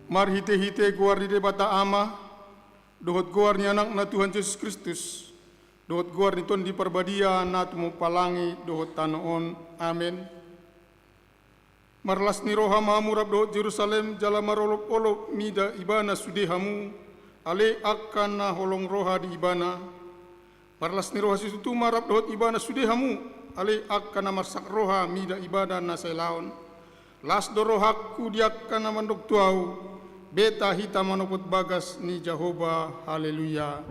Mar hite-hite guar di debata ama, dohot guar ni anak na Tuhan Yesus Kristus, dohot guar ni Tuhan di perbadia na tumu palangi dohot tanoon. Amin. Marlas ni roha mamurab dohot Jerusalem jala marolop-olop mida ibana sudehamu, ale akan na holong roha di ibana. Marlas ni roha situ marab dohot ibana sudehamu, ale akan na marsak roha mida ibada na selaon. Las do rohaku diakan na mandok tuau, beta hita manopot bagas ni Jehovah. Haleluya.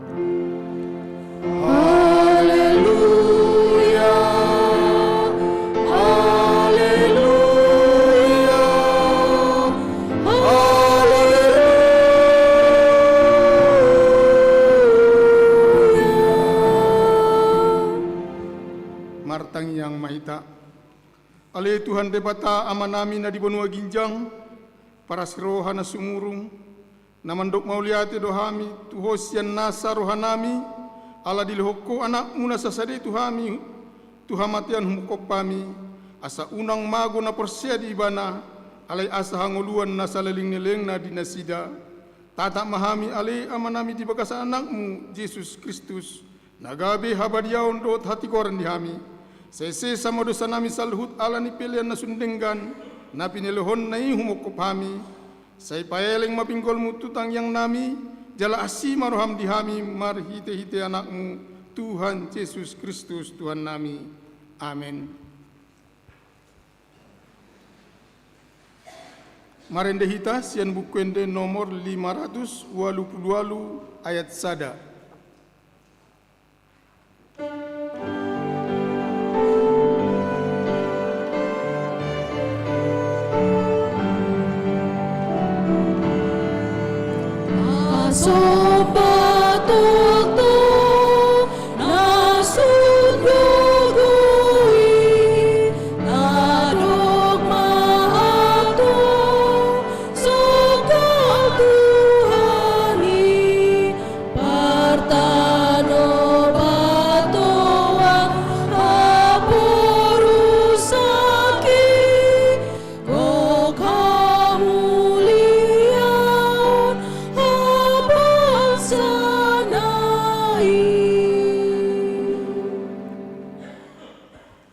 Haleluya. Haleluya. Haleluya. Martang yang mahita. Ale Tuhan debata amanami na di benua ginjang, para siroha na sumurung, na mandok mauliate dohami, tuhosian nasa rohanami, ala dilihoko anak muna sasade tuhami, tuhamatian humukopami, asa unang mago na persia di ibana, alay asa hanguluan na salaling-nileng na dinasida, tatak mahami ale amanami di bagas anakmu, Yesus Kristus, nagabe habadiaon doot hati koran dihami, sese sama dosa nami salhut ala ni pilihan na sundenggan, na pinilohon na ihumukop hami, say paeleng mapinggol mo tutang yang nami, jala asi maroham dihami, mar hite-hite anakmu, Tuhan Yesus Kristus Tuhan nami. Amin. Marende hita sian bukuende nomor 588 ayat sada.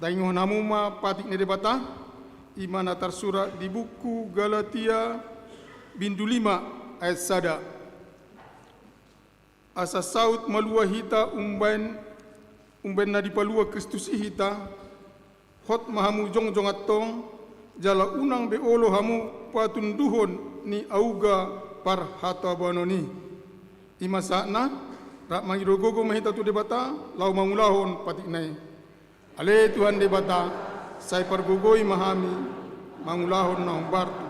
Daingoh namuma patik ni debata, imana tersurat di buku Galatia bindu 5 ayat sada. Asa saut malua hita umben na dipalua Kristus hita, hot mahamu jong-jong atong, jala unang beolo hamu patunduhon ni auga par hata banoni. Ima sakna, rak mangirogogo mahita tu debata, lau mangulahon patik nai. Ale Tuhan debata, saya pergugoi mahami, mangulahon na humbar tu.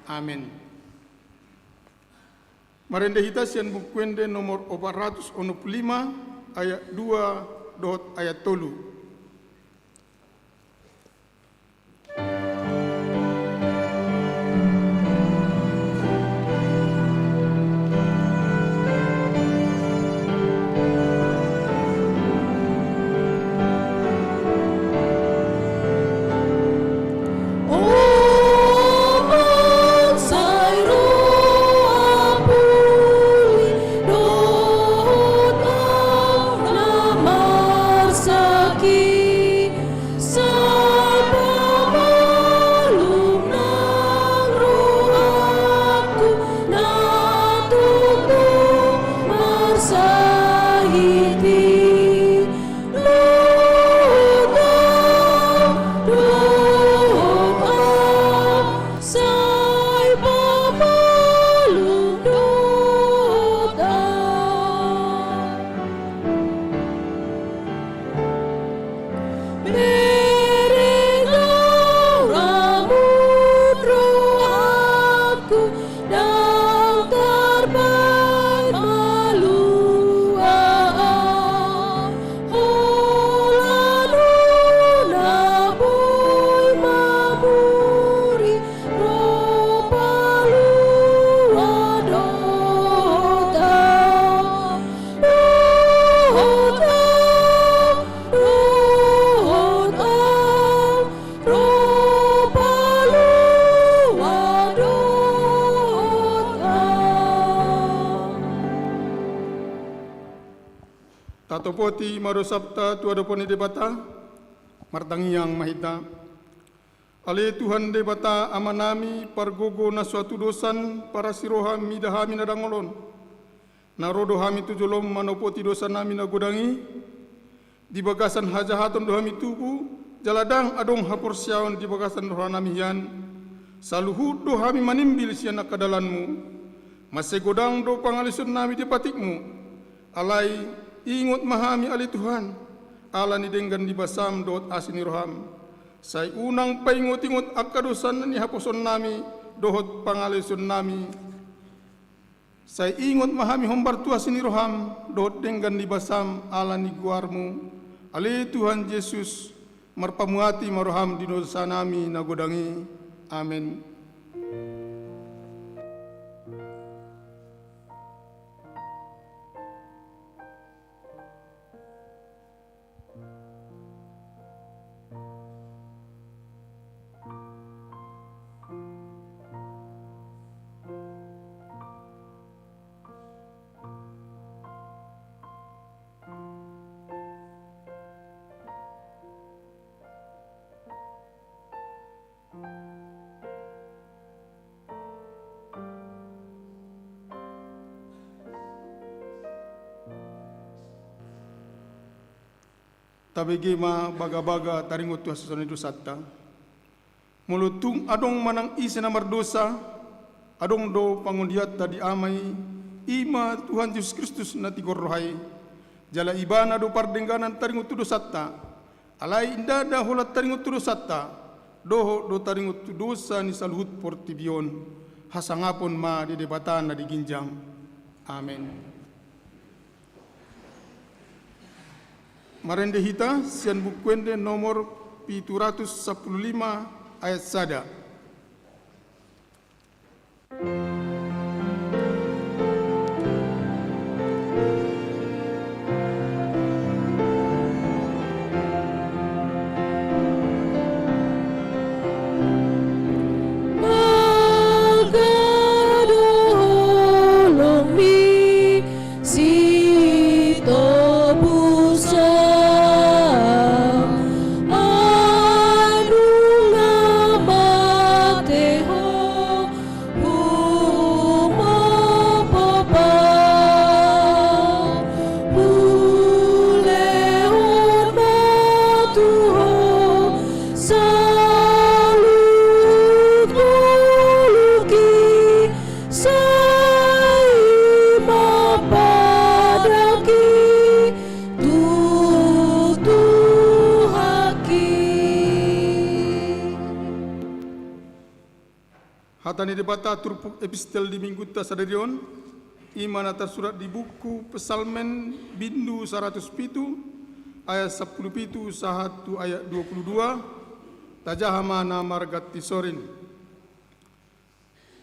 Amin. Marende hita sian bukuende nomor 465 ayat 2 dot ayat 3. Sakit Tatopoti marosapta tuadoponi debata, martangiang mahita. Ale Tuhan debata amanami pargogo na suatu dosan para siroham midahami na dangolon. Narodo hami tujolom manopoti dosan nami na godangi. Di bagasan hajahaton dohami tubu, jaladang adong haporsiawan di bagasan dohanami yan. Saluhud dohami manimbil sianak kadalanmu. Masegodang do pangalisun nami di patikmu. Alai ingot mahami ali Tuhan, ala ni denggan di basam dot asini roham. Say unang paingot-ingot akadosan ni haposon nami, dohot pangalisun nami. Say ingot mahami hombar tu asini roham, dohot denggan di basam ala ni guarmu. Ali Tuhan Yesus, marpamuati maroham di dosa nami nagodangi. Amin. Tabigi ma baga-baga taringot tu hasusana itu satta. Mulutung adong manang isi namar dosa, adong do pangundiat tadi amai, ima Tuhan Yesus Kristus nati gorrohai. Jala ibana do pardengganan taringot tu dosatta. Alai indada holat taringot tu dosatta. Doho do taringot tu dosa ni saluhut portibion. Hasangapon ma di debatan na di ginjang. Amin. Marende hita sian bukwende nomor 715 ayat sada. Hatani debata turpuk epistel di minggu tasadarion, imana tersurat di buku Pesalmen Bindu 107 ayat 10 sahatu ayat 22 tajahama margat tisorin.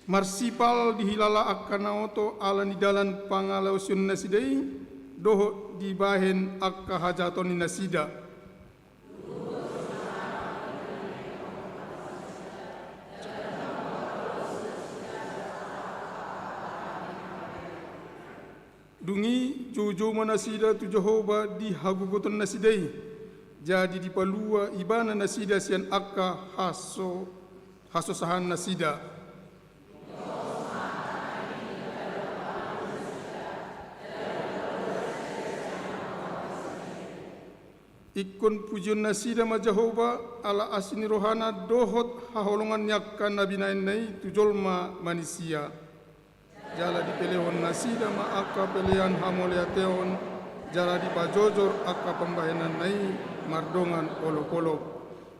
Marsipal dihilala akanaoto ala ni dalan pangalausun nasidai doho dibahen akka hajaton nasida. Dungi jojo manasida tu Jehova di hagugoton nasidai. Jadi di palua ibana nasida sian akka haso sahan nasida. Ikon pujian nasida ma Jehova ala asini rohana dohot haholongan yakkan nabi nainai tujolma manusia. Jala di pelehon nasida ma akka pelehan hamoleateon, jala di pajojor akka pembayanan nai mardongan olok-olok.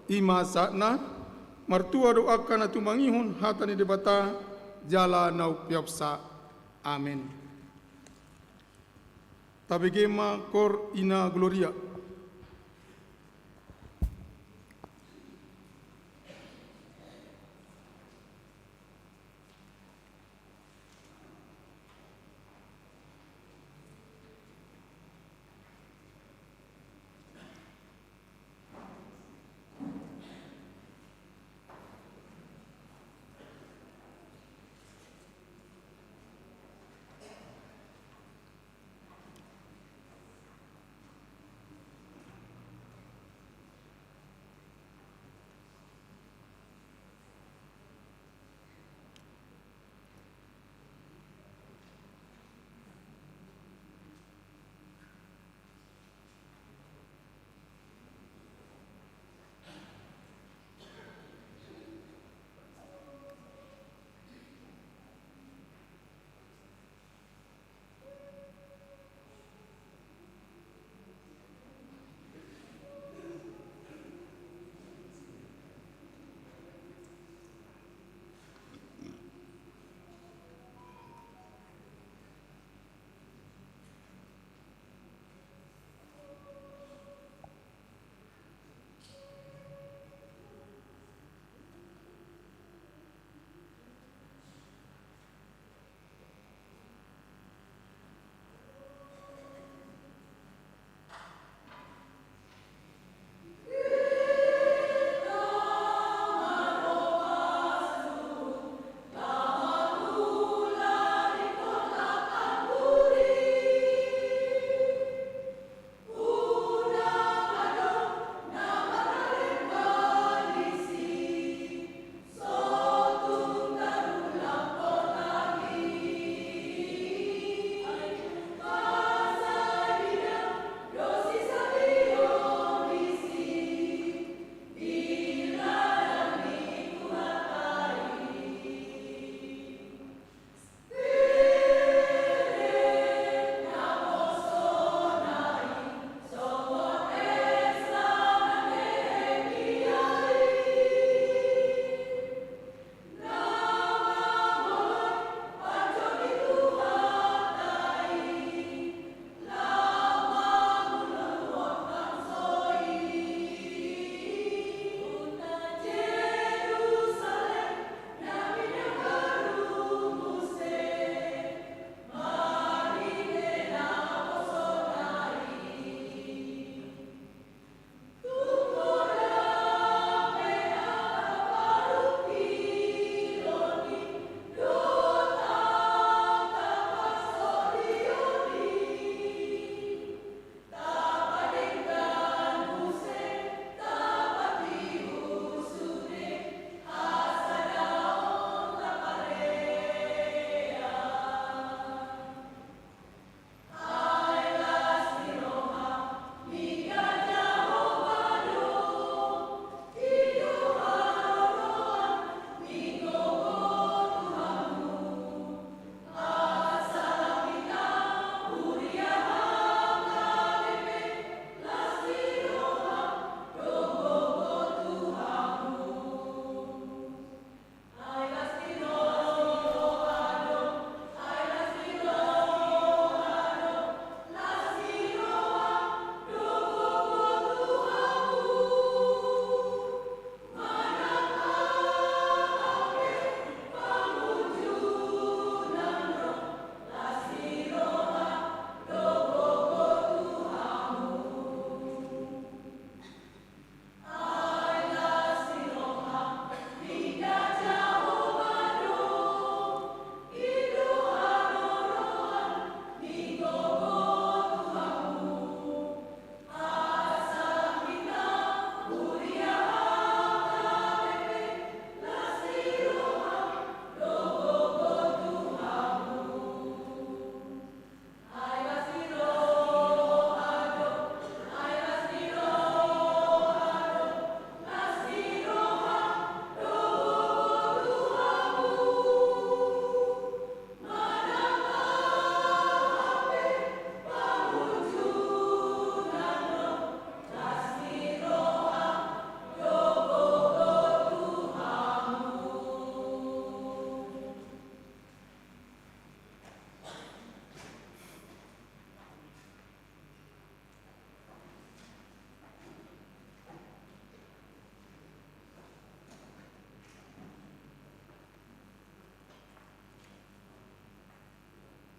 Ima sakna martua do akka natumangihun hatani debata jala nau piapsa. Amin. Tabegema kor ina gloria.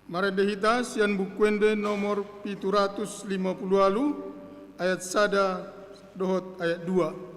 Marendehita sian bukuende nomor 750 ayat sada dohot ayat 2.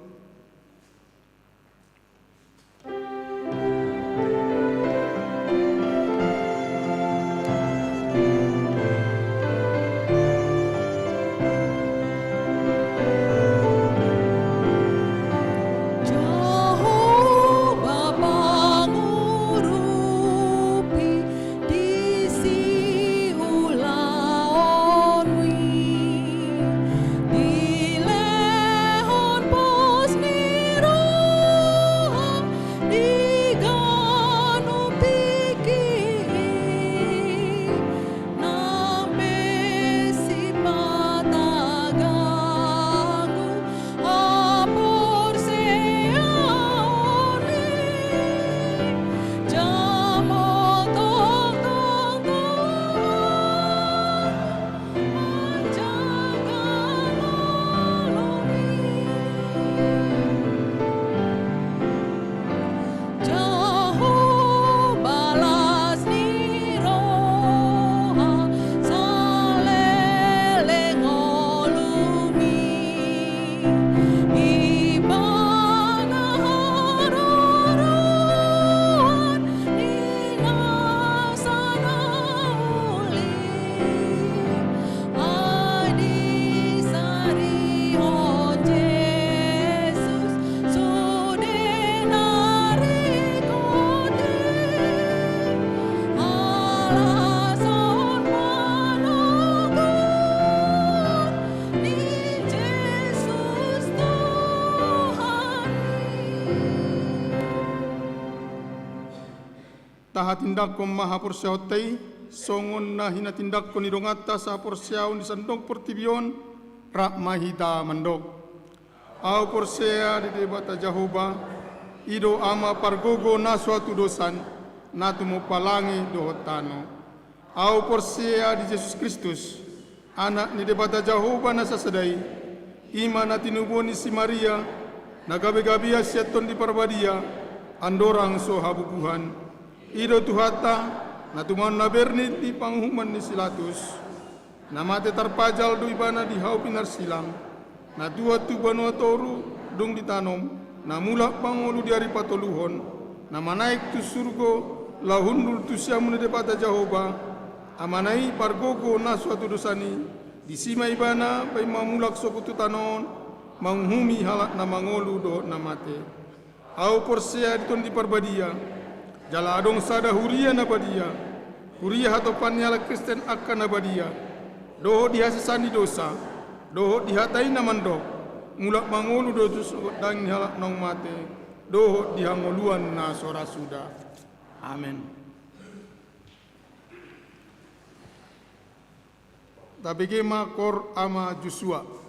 Taha tindak ko maha porsiaw tay, songon na hinatindak ko nirongata sa porsiaw ni sandok portibion, rak mahita mandok. Au porsea di debata Jahoba, ido ama pargogo na suatu dosan, na tumupalangi dohotano. Au porsea di Yesus Kristus, anak ni debata Jahoba na sasadai, ima na tinuboni si Maria, na gabi-gabia siaton di parbadia, andorang so habubuhan. Ido tuhata na tuman na bernit di panghuman ni silatus na mate tarpajal do ibana di hau pinar silang na tua tu banua toru dung ditanom na mulak pangolu di hari patoluhon na manaik tu surgo lahundul tu siamun de pata Jahoba amanai pargogo na suatu dosani di sima ibana pai mamulak sokutu tanon manghumi halak na mangolu do na mate au porsea diton di parbadia jala adong sada huria na badia, huria hatopan nyala Kristen akan na badia, doho dihasisani dosa, doho dihatai na mandok, mulak mangolu dosus dang halak nong mate, doho dihangoluan na sora suda. Amin. Tabege makor ama Joshua.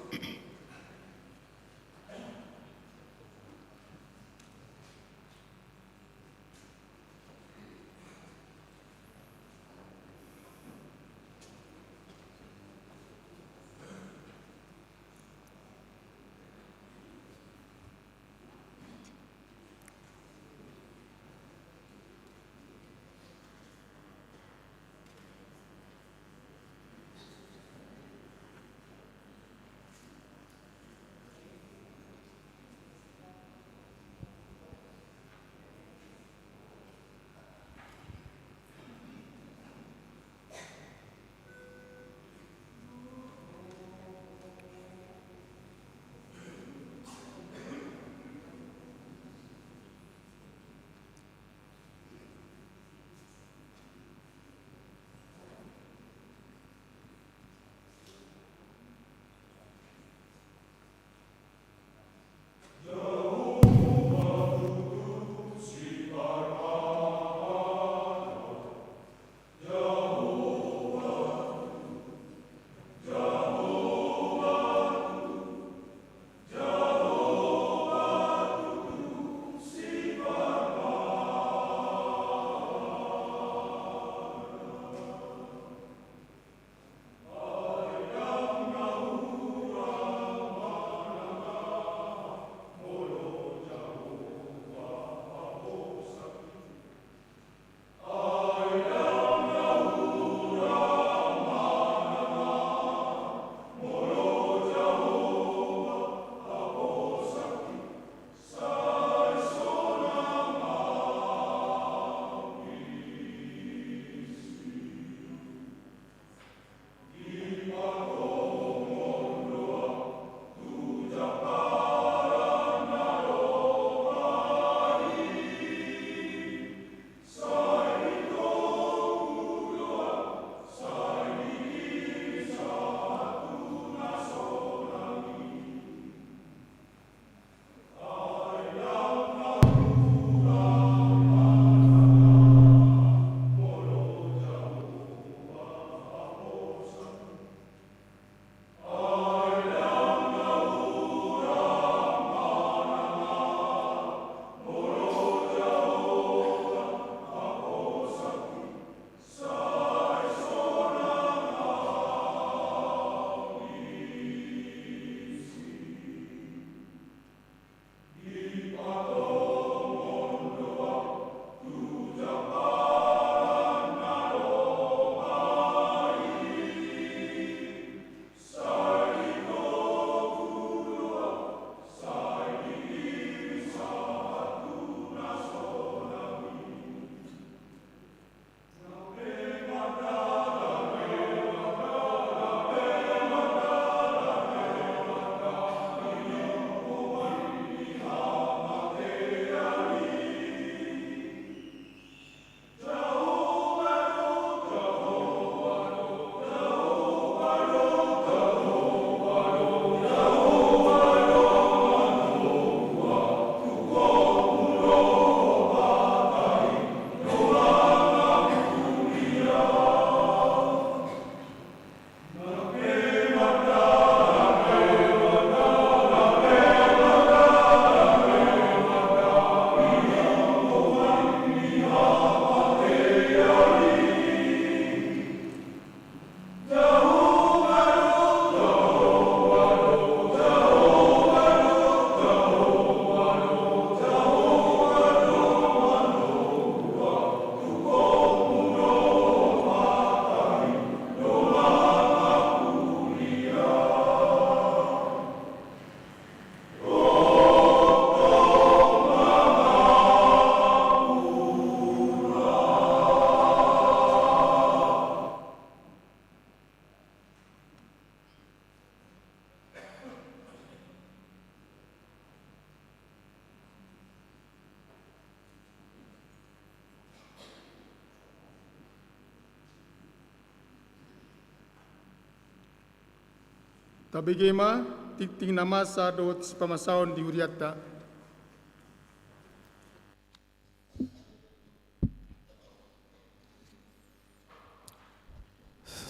Tabigema, titing namasa dot si pamasaon di Huriata.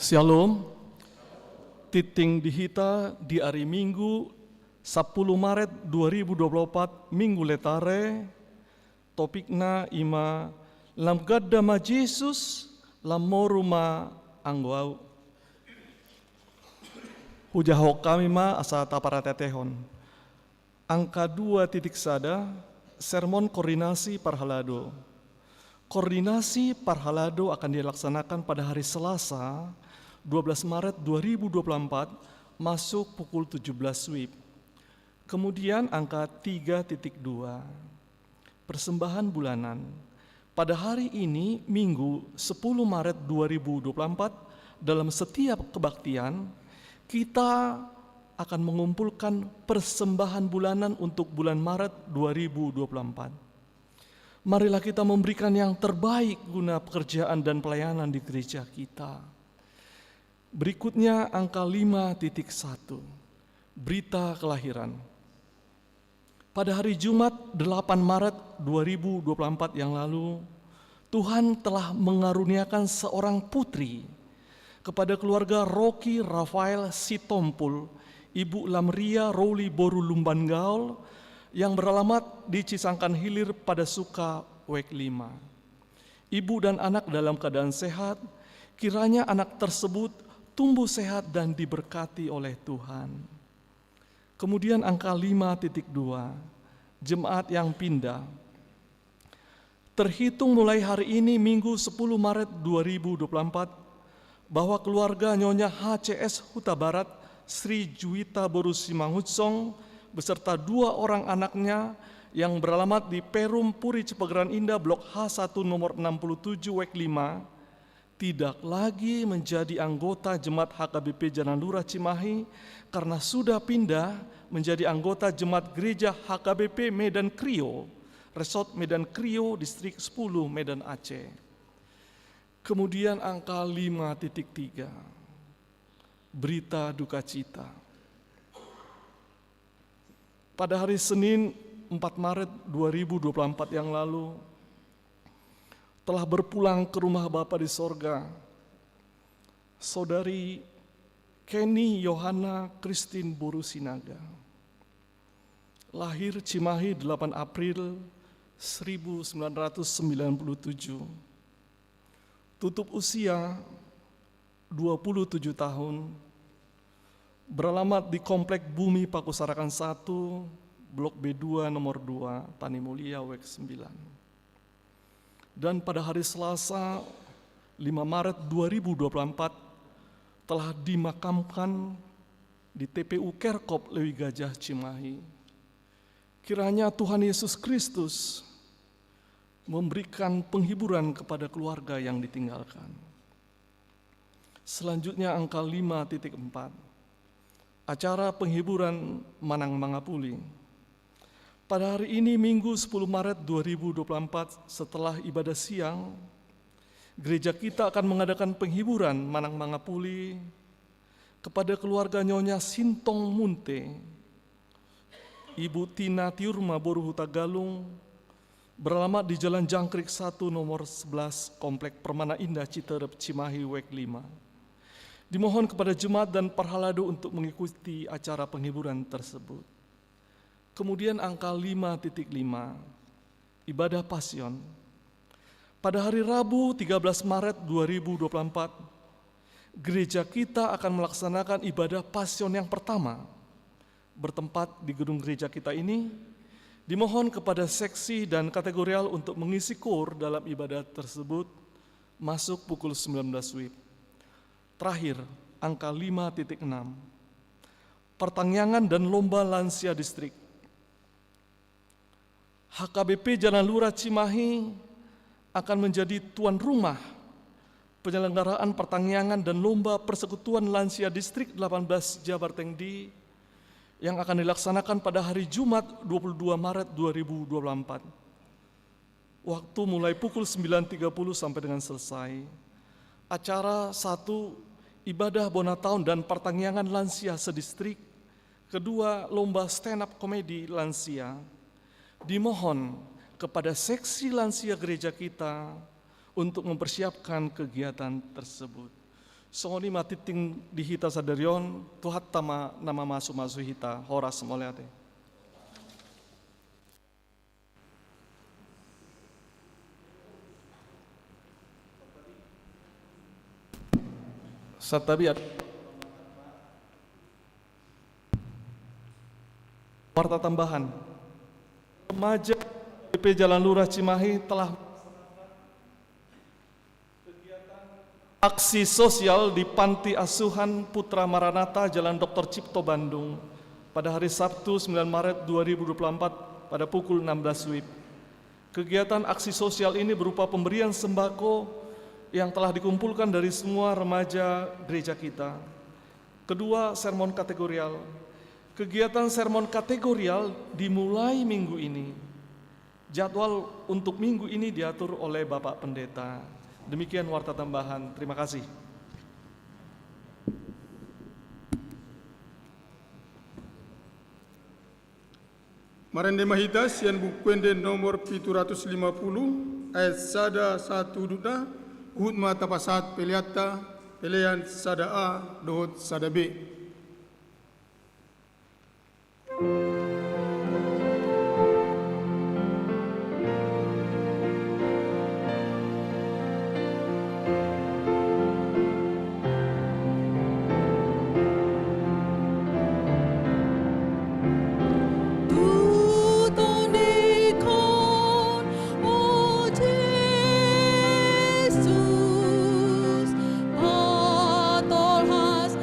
Shalom, titing dihita di hari Minggu 10 Maret 2024 Minggu letare, topikna ima lam gadama Jesus lam moruma anggau. Hujahok kami ma asa taparatetehon. Angka 2.1 sermon koordinasi parhalado. Koordinasi parhalado akan dilaksanakan pada hari Selasa 12 Maret 2024 masuk pukul 17 WIB. Kemudian angka 3.2 persembahan bulanan. Pada hari ini Minggu 10 Maret 2024 dalam setiap kebaktian kita akan mengumpulkan persembahan bulanan untuk bulan Maret 2024. Marilah kita memberikan yang terbaik guna pekerjaan dan pelayanan di gereja kita. Berikutnya angka 5.1, berita kelahiran. Pada hari Jumat 8 Maret 2024 yang lalu, Tuhan telah mengaruniakan seorang putri kepada keluarga Rocky Rafael Sitompul, Ibu Lamria Rowli Boru Lumbangaol, yang beralamat di Cisangkan Hilir pada Suka Wek 5. Ibu dan anak dalam keadaan sehat, kiranya anak tersebut tumbuh sehat dan diberkati oleh Tuhan. Kemudian angka 5.2, jemaat yang pindah. Terhitung mulai hari ini Minggu 10 Maret 2024, bahwa keluarga Nyonya HCS Huta Barat Sri Juwita Boru Simanghutsong beserta 2 orang anaknya yang beralamat di Perum Puri Cipageran Indah Blok H1 nomor 67 Wek 5 tidak lagi menjadi anggota Jemaat HKBP Jalan Lurah Cimahi karena sudah pindah menjadi anggota Jemaat Gereja HKBP Medan Krio, Resort Medan Krio, Distrik 10 Medan Aceh. Kemudian angka 5.3, berita duka cita. Pada hari Senin 4 Maret 2024 yang lalu, telah berpulang ke rumah Bapa di sorga, Saudari Kenny Yohana Christine Boru Sinaga. Lahir Cimahi 8 April 1997. Tutup usia 27 tahun, beralamat di Komplek Bumi Pakusarakan 1, Blok B2 nomor 2, Tani Mulia Wek 9. Dan pada hari Selasa 5 Maret 2024 telah dimakamkan di TPU Kerkop Lewi Gajah Cimahi. Kiranya Tuhan Yesus Kristus memberikan penghiburan kepada keluarga yang ditinggalkan. Selanjutnya angka 5.4, acara penghiburan Manang Mangapuli. Pada hari ini Minggu 10 Maret 2024 setelah ibadah siang, gereja kita akan mengadakan penghiburan Manang Mangapuli kepada keluarga Nyonya Sintong Munte, Ibu Tina Tiurma Boru Huta Galung, beralamat di Jalan Jangkrik 1 nomor 11 Komplek Permana Indah Citerep Cimahi Wek 5. Dimohon kepada jemaat dan parhalado untuk mengikuti acara penghiburan tersebut. Kemudian angka 5.5, ibadah pasion. Pada hari Rabu 13 Maret 2024, gereja kita akan melaksanakan ibadah pasion yang pertama. Bertempat di gedung gereja kita ini, dimohon kepada seksi dan kategorial untuk mengisi kor dalam ibadah tersebut masuk pukul 19 WIB. Terakhir, angka 5.6, pertangyangan dan lomba lansia distrik. HKBP Jalan Lurah Cimahi akan menjadi tuan rumah penyelenggaraan pertangyangan dan lomba persekutuan lansia distrik 18 Jabar Tengdi yang akan dilaksanakan pada hari Jumat 22 Maret 2024. Waktu mulai pukul 9.30 sampai dengan selesai. Acara 1, ibadah Bonataun dan pertangyangan lansia sedistrik. Kedua, lomba stand up komedi lansia. Dimohon kepada seksi lansia gereja kita untuk mempersiapkan kegiatan tersebut. Songoni matiting dihita sadarion, Tuhat tama nama masu-masu hita, horas moleate. Satabi warta tambahan. Remaja BP Jalan Lurah Cimahi telah kegiatan aksi sosial di Panti Asuhan Putra Maranatha Jalan Dr. Cipto Bandung pada hari Sabtu 9 Maret 2024 pada pukul 16 WIB. Kegiatan aksi sosial ini berupa pemberian sembako yang telah dikumpulkan dari semua remaja gereja kita. Kedua, sermon kategorial. Kegiatan sermon kategorial dimulai minggu ini. Jadwal untuk minggu ini diatur oleh Bapak Pendeta. Demikian warta tambahan. Terima kasih. Marende mahita sian bukuende nomor 750 ayat sada 1 duda uhud mata pasat peliata pelean sada A dohot sada B. Jesus, patol has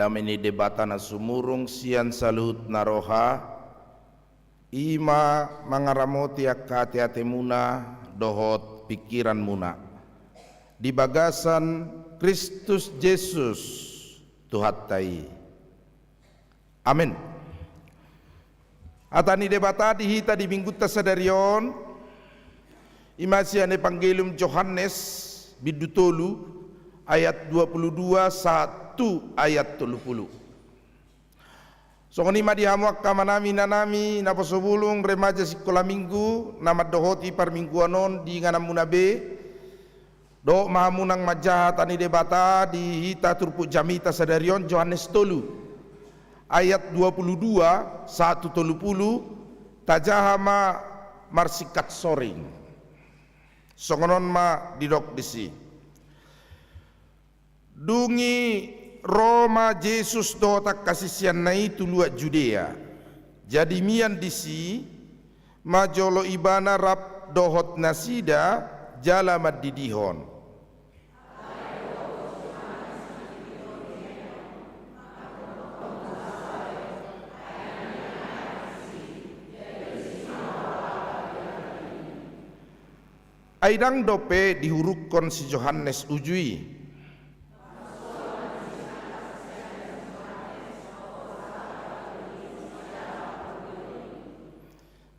damini debata na sumurung sian salut naroha ima mangaramoti hati-hati muna dohot pikiran muna di bagasan Kristus Yesus Tuhatai. Amin. Atani debata dihita di minggu tasadarion imasian Evangelium Yohanes bidutolu ayat 22 1 ayat 30. Songoni madihamuak kamanami nanami naposobulung remaja sikola minggu nama dohoti par mingguanon di nganamunabe do mahamunang majahat ani debata di hita turpu jamita sadarion Yohanes tolu ayat 22 1 30 tajahama marsikat soring songonon ma didok disi dungi Roma Yesus do tak kasisian nai tuluak Judea jadi mian disi majolo ibana rap dohot nasida jala madidihon aidang dope dihurukkan si Yohanes ujui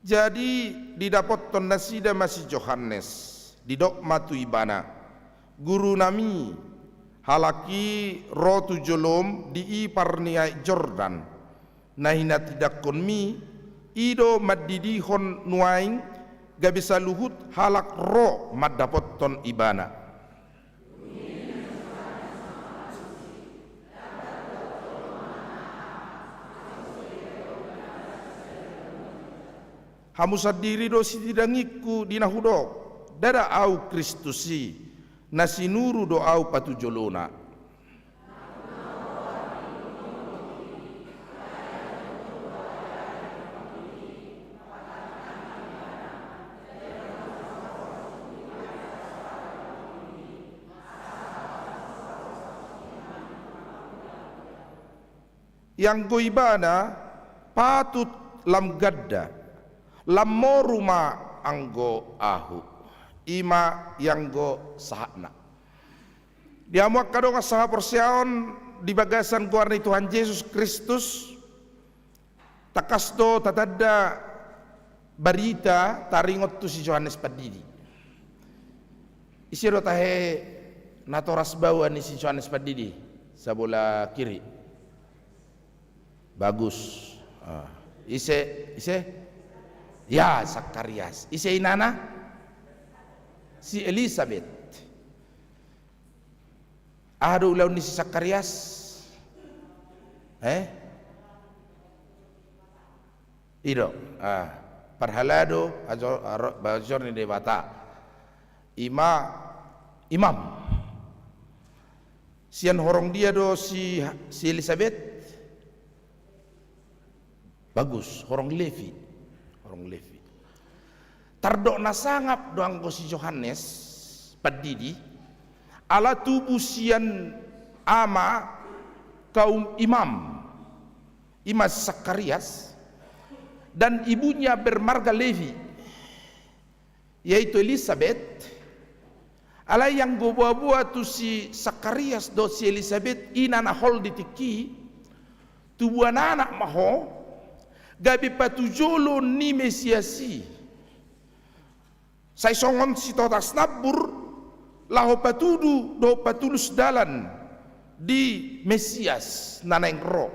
jadi didapat ton nasida masih Yohanes didok matu ibana guru nami halaki rotu jolom di parniai Jordan nahina tidak konmi ido madidi hon nuaing gabisa luhut halak ro madapot ton ibana hamu sadiri do sitidangiku dinahudok dada au Kristusi nasinuru do au patujolona yang goibana patut lam gadda lammo rumah anggo ahu ima yang go sahakna diamuak kadong saha persiaon di bagasan guarni Tuhan Yesus Kristus takasdo tatada berita taringot tu si Yohanes Padidi isiro tahe natoras bawa ni si Yohanes Padidi sabola kiri bagus ise ya Zakarias ise inana si Elizabeth ada ulau ni si Zakarias ido parhalado bajor ni debata imam sian horong dia do si Elizabeth bagus horong Levi tardok nasangap doang ko si Yohanes Padidi ala tubuh sian ama kaum imam Zakarias dan ibunya bermarga Levi yaitu Elizabeth ala yang buah-buah tu si Zakarias do si Elizabeth inana hol ditiki tubuh anak maho gabi patujolo ni mesiasi sai songon si totas nabur laho patudu do patulus dalan di Mesias naneng ro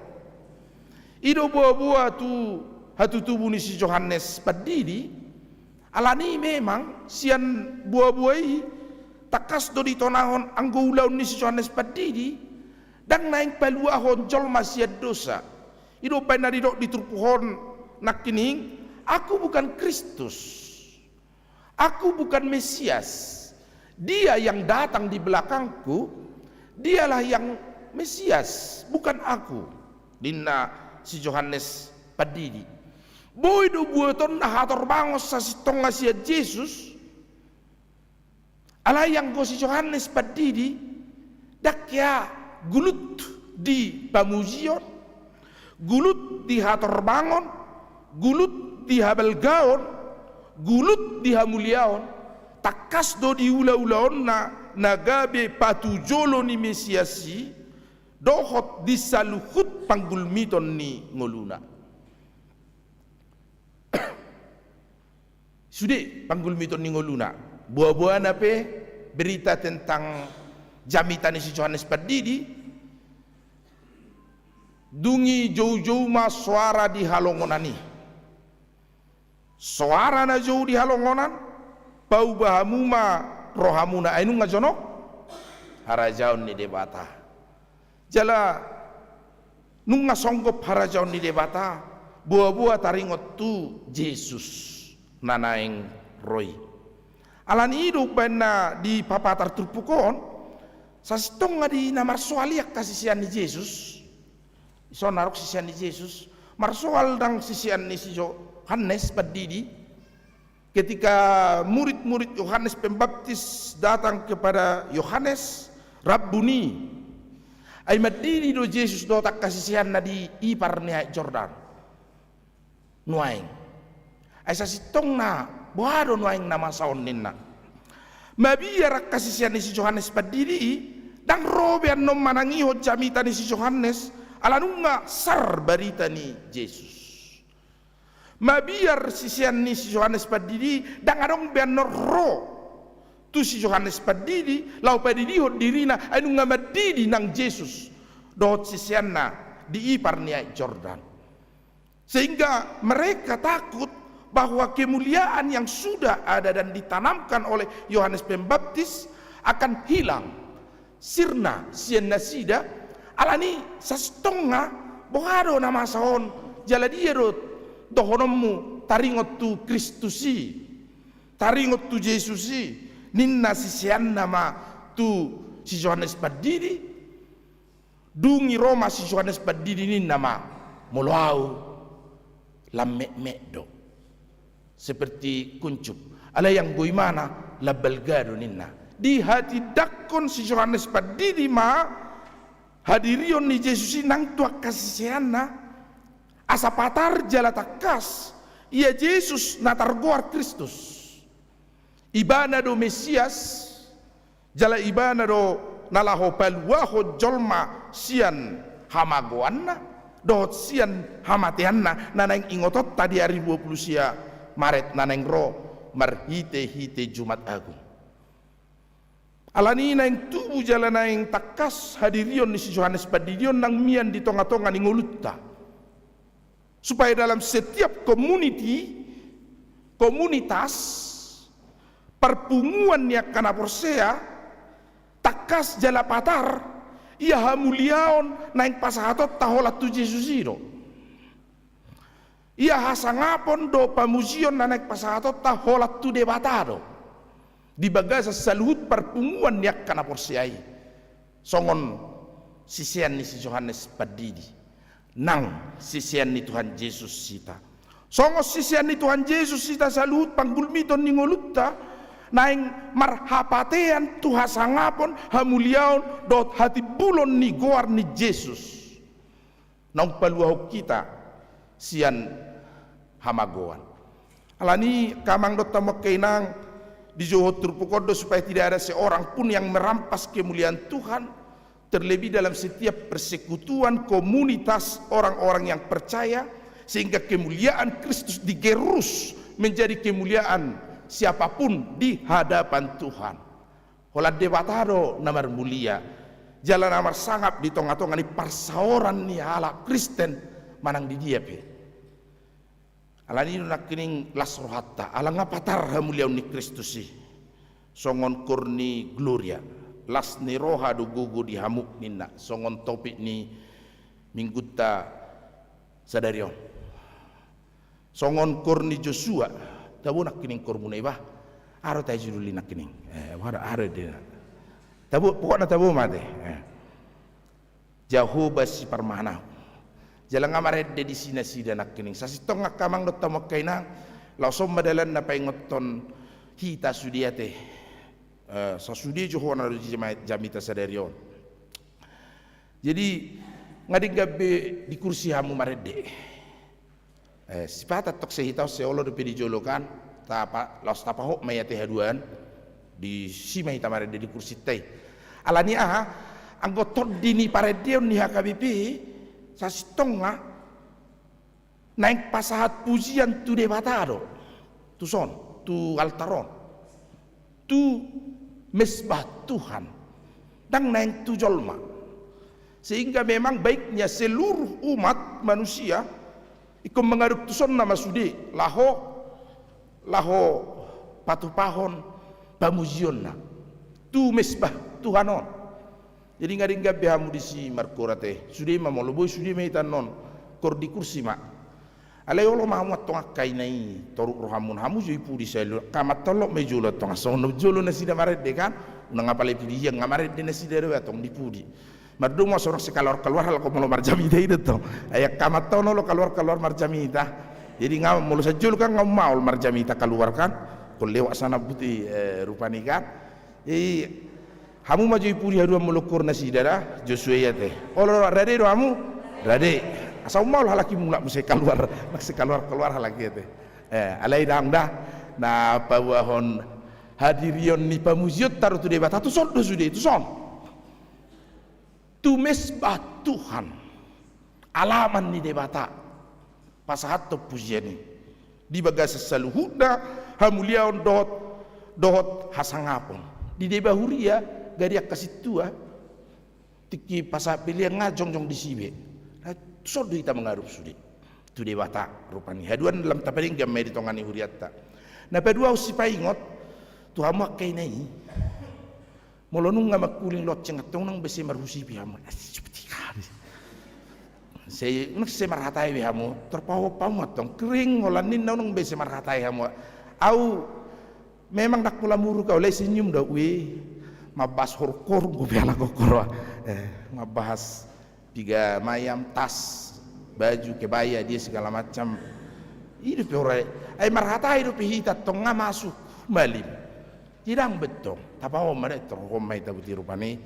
ido buah-buah tu hatu tubuh ni si Yohanes Padidi alani memang sian buah-buahi takas do di tonahon anggo ulau ni si Yohanes Padidi dan naing paluahon jol masyad dosa ido painadidok diturpuhon nakining aku bukan Kristus aku bukan Mesias dia yang datang di belakangku dialah yang Mesias bukan aku dinna si Yohanes Padidi boy do buaton nahator bangos sa sitong nga siya Jesus ala yang go si Yohanes Padidi dakya gulut di pamujion, gulut di hatorbangon, gulut di habelgaon, gulut di hamuliaon, takas do di ula-ulaon na nagabe patujolo ni Mesiasi, dohot di saluhut panggulmiton ni ngoluna. Sudah panggulmiton ni ngoluna. Buah-buahan apa? Berita tentang jamitan si Yohanes Pardidi. Dungi jauh-jauh ma suara di halongonani. Suara na jauh di halongonan. Bau bahamuma rohamuna ainu ngajono. Harajaun ni debata. Jala nunga songgop harajaun ni debata. Buah-buah taringot tu Yesus nanaing roy. Alan hidup bena di papatar turpukon. Sasitong nga di na marsualiak kasisian ni Yesus. Iso narok sisian ni Yesus. Marsual dang sisian ni si Yohanes Pardidi. Ketika murid-murid Yohanes Pembaptis datang kepada Yohanes, Rabbuni, ay madini do Yesus do tak kasisian na di ipar ni Jordan. Nuaing. Ay sasitong na buhado nuaing nama saon ninna. Mabiar kasisian ni si Yohanes Pardidi, dang robe an nom manangiho jamita ni si Yohanes, alanunga sar barita ni Yesus. Mabiar sisian ni si Yohanes Pardidi, dang adong bean ro tu si Yohanes Pardidi, lau Pardidi hot dirina, anunga madidi nang Yesus, dohot sisian na di ipar ni Jordan. Sehingga mereka takut bahwa kemuliaan yang sudah ada dan ditanamkan oleh Yohanes Pembaptis akan hilang, sirna sien nasida, alani sastonga bohado nama saon jaladierot dohonomu taringot tu Kristusi, taringot tu Yesusi, ninna sisian nama tu si Yohanes Pardidi, dungi Roma si Yohanes Pardidi ninna ma moloau lamme do. Seperti kuncup ala yang goimana labalgado ninna di hati dakon si Yohanes Pardidi ma hadirion ni Yesus nang tua kasisiana asa patar jala takas ia Yesus natargoar Kristus ibana do Mesias jala ibana do nalaho paluaho jolma sian hamagoanna dohot sian hamatianna nanang ingotot tadi hari 20 sia Maret naneng ro marhite Jumat Agung. Alani naing tubuh jalan naing takas hadirion ni si Yohanes Pardidi nang mian di tonga-tonga ni ngulutta. Supaya dalam setiap komunitas perpunguan yang kana porsea takas jala patar ia hamuliaon naing pasahatot taholat tu Yesus iro. Ia hasangapon do pamusion na nagpasatot ta holat tu debatado. Di bagasa saluhut perpunguan yak kana porsiai. Songon sisian ni si Yohanes Pardidi. Nang sisian ni Tuhan Yesus sita. Songo sisian ni Tuhan Yesus sita saluhut panggulmiton ni ngolutta. Naing marhapatean tu hasangapon hamuliaon dot hati bulon ni goar ni Yesus. Nang paluahok kita sian hamagoan. Alani kamang dot tamakkainang di Johor Turpukodo supaya tidak ada seorang pun yang merampas kemuliaan Tuhan, terlebih dalam setiap persekutuan komunitas orang-orang yang percaya, sehingga kemuliaan Kristus digerus menjadi kemuliaan siapapun di hadapan Tuhan. Hola debatado namar mulia, jalan namar sangap di tongah-tongah ni parsaoran ni ala Kristen manang di dia pe. Alani nak kining lasro hatta ala ngapatar hamuliaun ni Kristusi songon kurni gloria las ni roha do gugu di hamuk ninna songon topik ni minggutta sadarion songon kurni Joshua tabu nak kining kormunai bah aro tay juduli nak kining aro dia tabu pokokna tabu mate jauh basi permana jalan ngamaret de di sina sida nak kining sasitong ngakamang do tamakkaina lasom madalan na paingoton hita sudiate sa sudi jo hona jamita sadarion. Jadi ngadi gabe di kursi hamu marede sipata tok sehitau seolo de pedi jolokan tapa los tapa ho mayate haduan di sima hita marede di kursi tei alani aha anggo dini parede ni HKBP sasitonga naik pasahat pujian tu debatado tu son tu altaron tu mesbah Tuhan dan naik tu jolma, sehingga memang baiknya seluruh umat manusia ikut mengaruk tu son nama sudi laho patu pahon pamujionna tu mesbah Tuhanon. Jadi ngaringga behamu di si markorate sudi mamoloboy sudi meitan non kor di kursi mak alai olo mahamu atong kainai toruk rohamun hamu joi pudi selu kamat tolok mejulo tong sono jolo nasi damarede kan unang apale pidi yang ngamarede nasi derewe atong dipudi mardu mo sorok sekalor keluar hal ko molo marjamita itu tong ayak kamat tono lo keluar marjamita jadi ngam molo sajul kan ngam maul marjamita keluar kan ko lewat sana buti rupani kan hamu maju puri haru melukur nasi dara Joshua ya teh olo rade do hamu rade asal mau halaki mula mesti keluar halaki teh alai dang dah na pawahon hadirion ni pamuziot taruh tu debat tu son do sude tu son tu mesbah Tuhan alaman ni debata pasahat to pujiani di bagas saluhuda hamuliaon dohot hasangapon di debahuria gariak kasih tua tiki pasapili yang ngajong di sibe sodo kita mengarup sudi tu dewata rupani haduan dalam taparing gamai di tongani huriatta na pedua usipai ingot tu hamu kai nai molonung ngama kuling lot cengatong nang besi marhusi bihamu seperti kali saya nak se marhatai bihamu terpawo pamat tong kering ngolanin nang besi marhatai hamu au memang dak pula muru kau le senyum dah we mabas horkor go biala kokoro mabahas tiga mayam tas baju kebaya dia segala macam hidup orang marhata hidup hita tonga masuk malim tidak betong tapi mereka terhomai tabuti rupani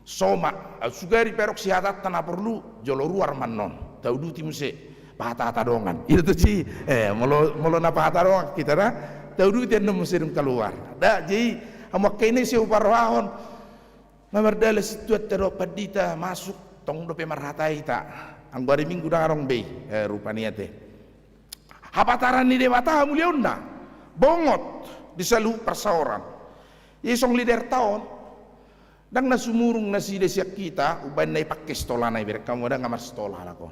soma sugari perok sihatat tanah perlu jolo ruar manon tahu duti muse bahata dongan itu tuh sih molo napa hata dongan kita dah tahu duti anda muse keluar dah jadi amak kini si uparwahon mamardale situat terok padita masuk tong dope marhatai ta anggari minggu darong be rupanya teh hapataran ni dewata muliaunda bongot disalu persaoran isong lider tahun dang nasumurung nasi desiak kita uban nai pakai stola nai ber kamu ada ngamar stola lako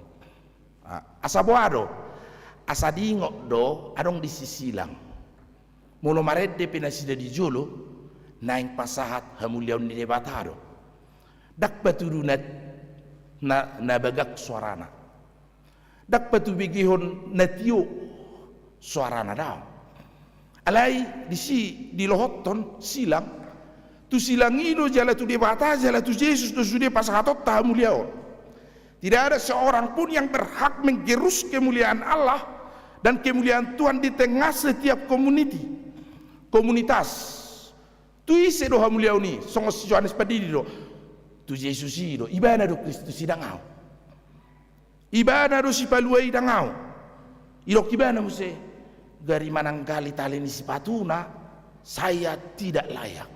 asa boado asa dingok do adong di sisilang mulo marede penasida di jolo naing pasahat hamuliaun ni dewata do dak baturunat na bagak suarana dak patu bigihon natio suarana daw alai di lohoton silang tu silang itu jala tu debata jala tu Yesus tu sudah pasahatot tamuliaon tidak ada seorang pun yang berhak menggerus kemuliaan Allah dan kemuliaan Tuhan di tengah setiap komunitas tu ise do hamuliaon ni songos Yohanes padidi do tu Yesus itu ibana do Kristus idangau ibana do si paluai idangau irok ibana muse dari manangkali tali ni sipatuna saya tidak layak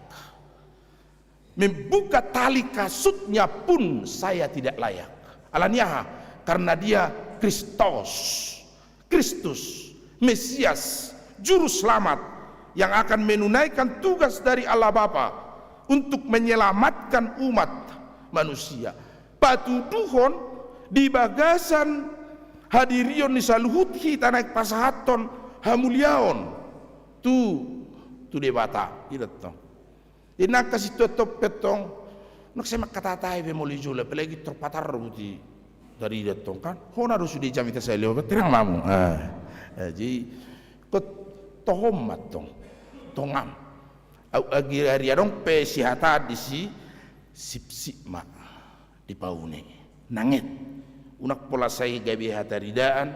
membuka tali kasutnya pun saya tidak layak alaniah karena dia Kristus Mesias juru selamat yang akan menunaikan tugas dari Allah Bapa untuk menyelamatkan umat manusia patuduhon di bagasan hadirion ni saluhut kita naik pasahaton hamuliaon tu debata idatong inak kasih tutup petong nak semak katatai be moli jula pelagi terpatar ruti dari idatong kan hona do sudah jam kita saya lewat terang mamu jadi kot tohom matong tongam agi hari adong pe sihata di sip mak di paune nangit unak pola saya gabi hataridaan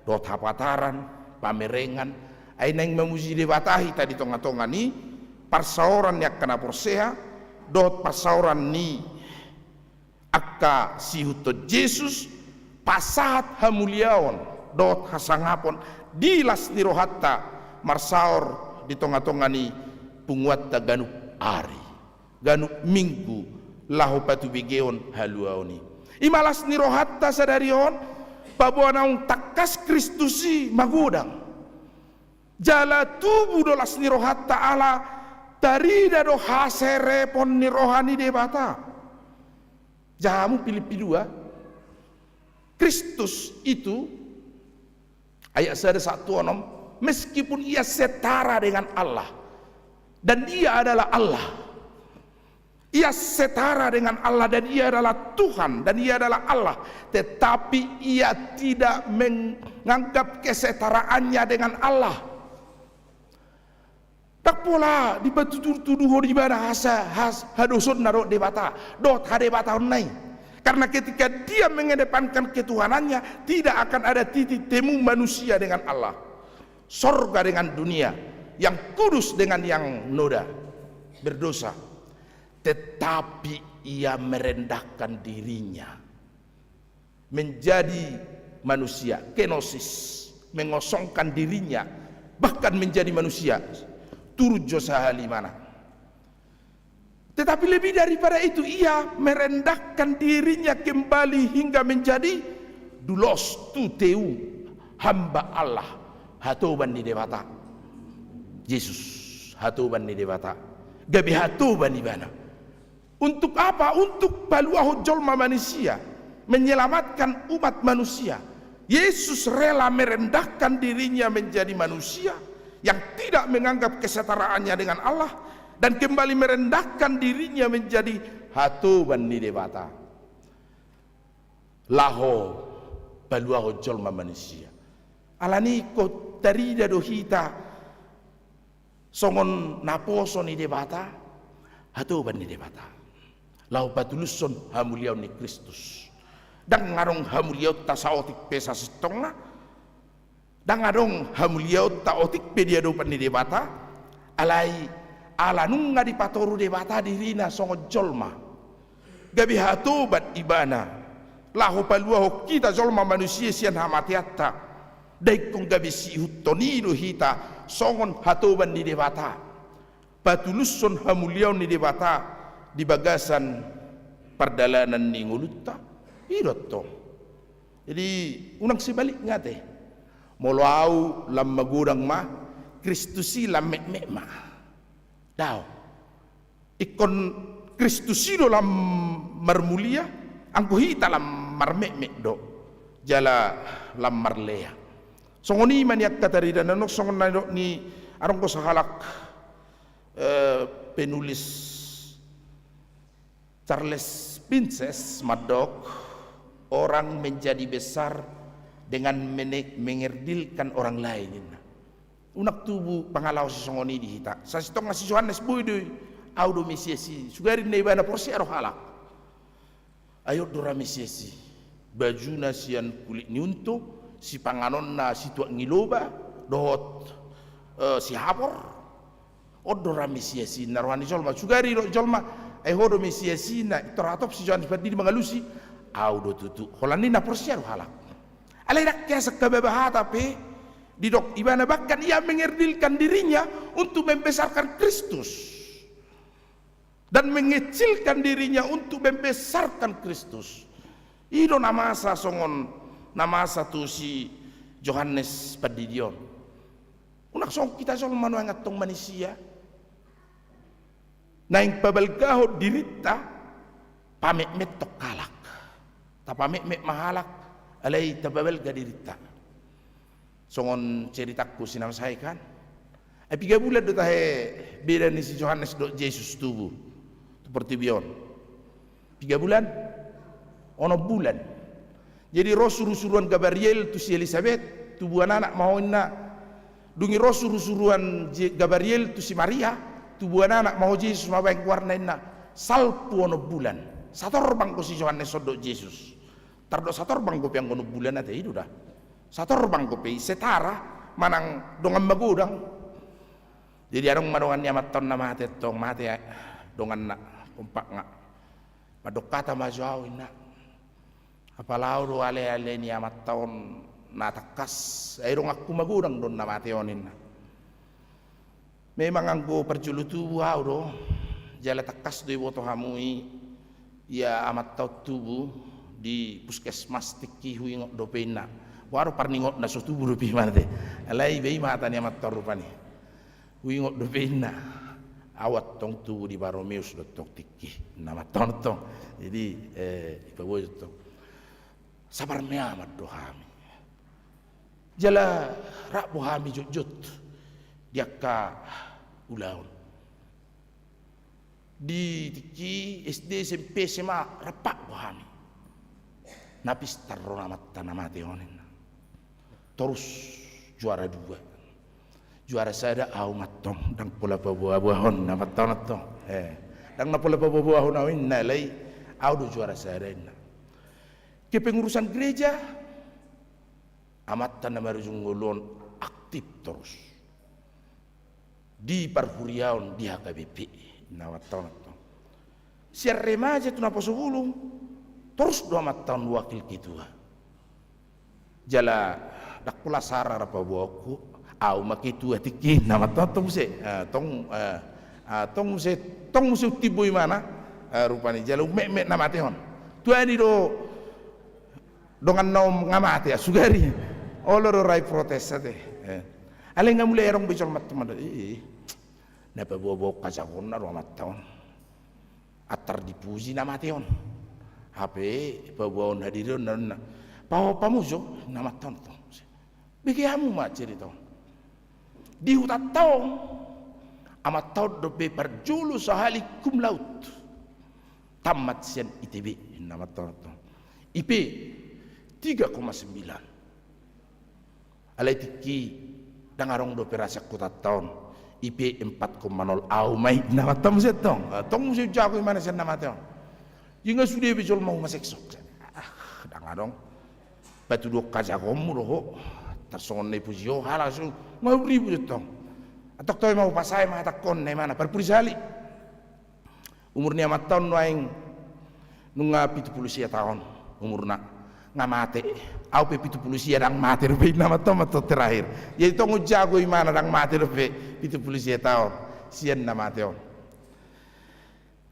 dot hapataran pamerengan ay nang memuji dewatahi tadi tonga-tonga ni parsauran yak kana porseha dot parsauran ni akka sihuto Yesus pasahat hamuliaon dot hasangapon dilas ni rohatta marsaor di tonga-tonga ni punguat ta ganuk ari ganuk minggu lahu patu bigeon haluaoni imalas ni rohatta sadarion pabuanaung takas Kristusi magudang jala tubuh dolas ni rohatta ala tarida do haserepon ni rohani debata jamu pilih-pilih Kristus itu ayat 1 meskipun ia setara dengan Allah dan ia adalah Allah, ia setara dengan Allah dan ia adalah Tuhan dan ia adalah Allah, tetapi ia tidak menganggap kesetaraannya dengan Allah. Tak pula dituduh di mana hadosun narok debata dot hadebata nai. Karena ketika dia mengedepankan ketuhanannya, tidak akan ada titik temu manusia dengan Allah, sorga dengan dunia, yang kudus dengan yang noda, berdosa. Tetapi ia merendahkan dirinya menjadi manusia, kenosis, mengosongkan dirinya, bahkan menjadi manusia, turut josa halimana. Tetapi lebih daripada itu, ia merendahkan dirinya kembali hingga menjadi dulos tuteu, hamba Allah, hatoban di dewata. Yesus hatoban di dewata, gabi hatoban di mana? Untuk apa? Untuk baluahu jolma manusia, menyelamatkan umat manusia. Yesus rela merendahkan dirinya menjadi manusia yang tidak menganggap kesetaraannya dengan Allah, dan kembali merendahkan dirinya menjadi hatoban ni debata. Laho baluaho jolma manusia. Alani ko tarida dohita songon naposo ni debata, hatoban ni debata. Laho patuluson hamuliau ni Kristus. Dan ngarong hamuliau tasaotik pesa setonga. Dan ngarong hamuliau taotik pediadopan ni debata. Alai alanung nga dipatoru debata dirina songo jolma gabi hatobat ibana lahu paluaho kita jolma manusia sian hamatiatta daikong gabi si hutonido hita songon hatoban di debata patuluson hamuliau ni debata di bagasan perdalanan ni ngulutta irotto. Jadi unang sibalik ngate moloau lam magurang ma Kristusi lam mek ma daw ikon Kristusido lam marmulia angko hita lam marmek do jala lam marlea songoni maniak katarida nanok songon nanok ni arong ko sahalak penulis Charles Pinces Madok, orang menjadi besar dengan mengerdilkan orang lain. Unak tubuh pangalau sesongoni dihita. Sasitong ngasih Yohanes boydoy audo mesiesi. Sugarin na iba na porsi aro halak. Ayo dora mesiesi. Baju nasian kulit niunto si panganon na si tuak ngiloba dohot si hapor. Odora mesiesi narohani jolma. Sugari ro jolma ay hodo mesiesi na toratop si Yohanes badi mangalusi audo tutu. Holani na porsi aro halak. Alay nak kaya kababahata pe didok ibana bahkan ia mengerdilkan dirinya untuk membesarkan Kristus dan mengecilkan dirinya untuk membesarkan Kristus. Ido namasa songon namasa tu si Yohanes Padidion. Unak song kita song manuangat tong manusia. Naing pabalgaho dirita pamek tok kalak. Ta pamek mahalak alay tababalga dirita. Songon ceritaku sinam saya kan. 3 bulan do tahe beda ni si Yohanes do Yesus tubuh. Seperti bion. 3 bulan. Ono bulan. Jadi rosurusuruan Gabriel tu si Elizabeth tubuh anak mau na dungi rosurusuruan Gabriel tu si Maria tubuh anak mau Yesus mau yang warna na salpu ono bulan. Sator bangko si Yohanes do Yesus. Tardo sator bangko yang ono bulan ate itu dah. Sator bang kopi setara manang dongan magudang. Jadi arong madongan niya maton na mate tong mate dongan na kumpak nga. Madokata majuawin na. Apalau do ale ni amat tahun natakas. Airong aku magurang don na mateonin na. Memang anggo perjulutu wow do. Jala takas do iboto hamui. Ya amat tahun tubuh di puskesmas tiki huingok do pena. Waru parningok na so tubuh do pena te. Alai bei mata ni amat tahun rupani. Huingok do pena. Awat tong tubuh di Baromeus do tok tiki. Nama tahun tong. Jadi ipaboy tong. Sabar me amat dohami. Jala rak bohami jut diaka ulaun. Di tiki SD SMP SMA rapak bohami. Napis tarro namat tanamate onen. Terus juara 2. Juara saya au matong dang pola buah-buahon namat tong. Dang na pola buah-buahon awin nalai au do juara saya. Kepengurusan gereja amat tanah marujunggolon aktif terus di parhuriaun di HKBP nawat tahun siar remaja tu napo sebelum terus 2 tahun wakil ketua jala dak pula sara apa buaku au makitua tiki nama tong se tong se tibui mana rupani jala mek nama tehon tuani do dongan nom ngamati ya sugari oloro rai protes ate ale ngamule erong bicol matma napa bobo kajakon na ro mattaon atar dipuji na mateon HP babon hadiron na pamujo na mattaon to bigi amu ma cerita di hutat taong amat taud do be perjulu sahali cum laut tamat sian ITB na mattaon to IP 3,9 alai tiki dangarong do perasak kota tahun IP 4,0 au mai nama tam setong tong musi jago mana sen nama tong jinga sudah bijol mau masek sok dangarong batu do kajagom roho tersongon ne pujio halasu mau ribu setong atok toy mau pasai mah takon ne mana perpurisali umurnya amat tahun waing nunga 70 tahun umurna ngamate au pe 70 dang mate rupi nama tomat terakhir jadi tongu jago imana dang mate rupi 70 tahun sian nama teo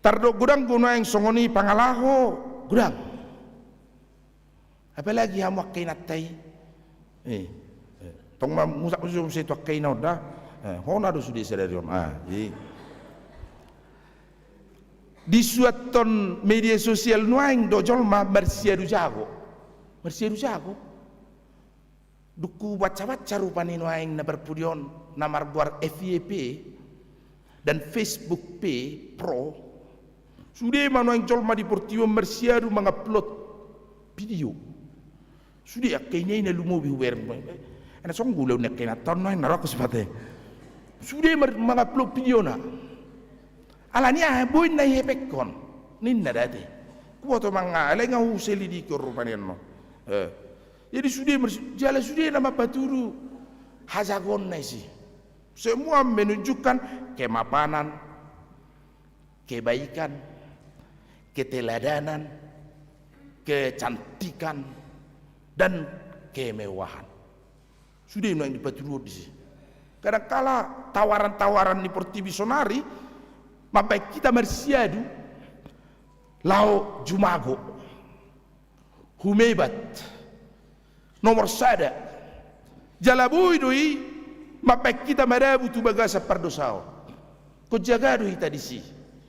tardo gudang guna yang songoni pangalaho gudang apalagi hamu kainatai tong musak usum se to kainoda hona do sudi sedarion jadi di suaton media sosial nuaing do jolma bersiadu jago duku baca-baca rupani nuaing na berpudion namar buar FYP dan Facebook P Pro sudah manuang jolma di portio mersiadu mengupload video sudah kayaknya ini lumo biwer ana song gulau nek kena ton nuaing narako sepate sudah mengupload video na alania boy na hepekon ninna dati kuoto manga ale ngau selidi ko rupani no jadi jalan sudah nama baturu hajagon nasi semua menunjukkan kemapanan kebaikan keteladanan kecantikan dan kemewahan sudah yang dibaturu di sini kadang-kala tawaran-tawaran di portivisonari sampai kita mersiadu lau jumago Humebat nomor sada jalabui doi mapek kita marabu tu bagasa pardosao ko jagado hita disi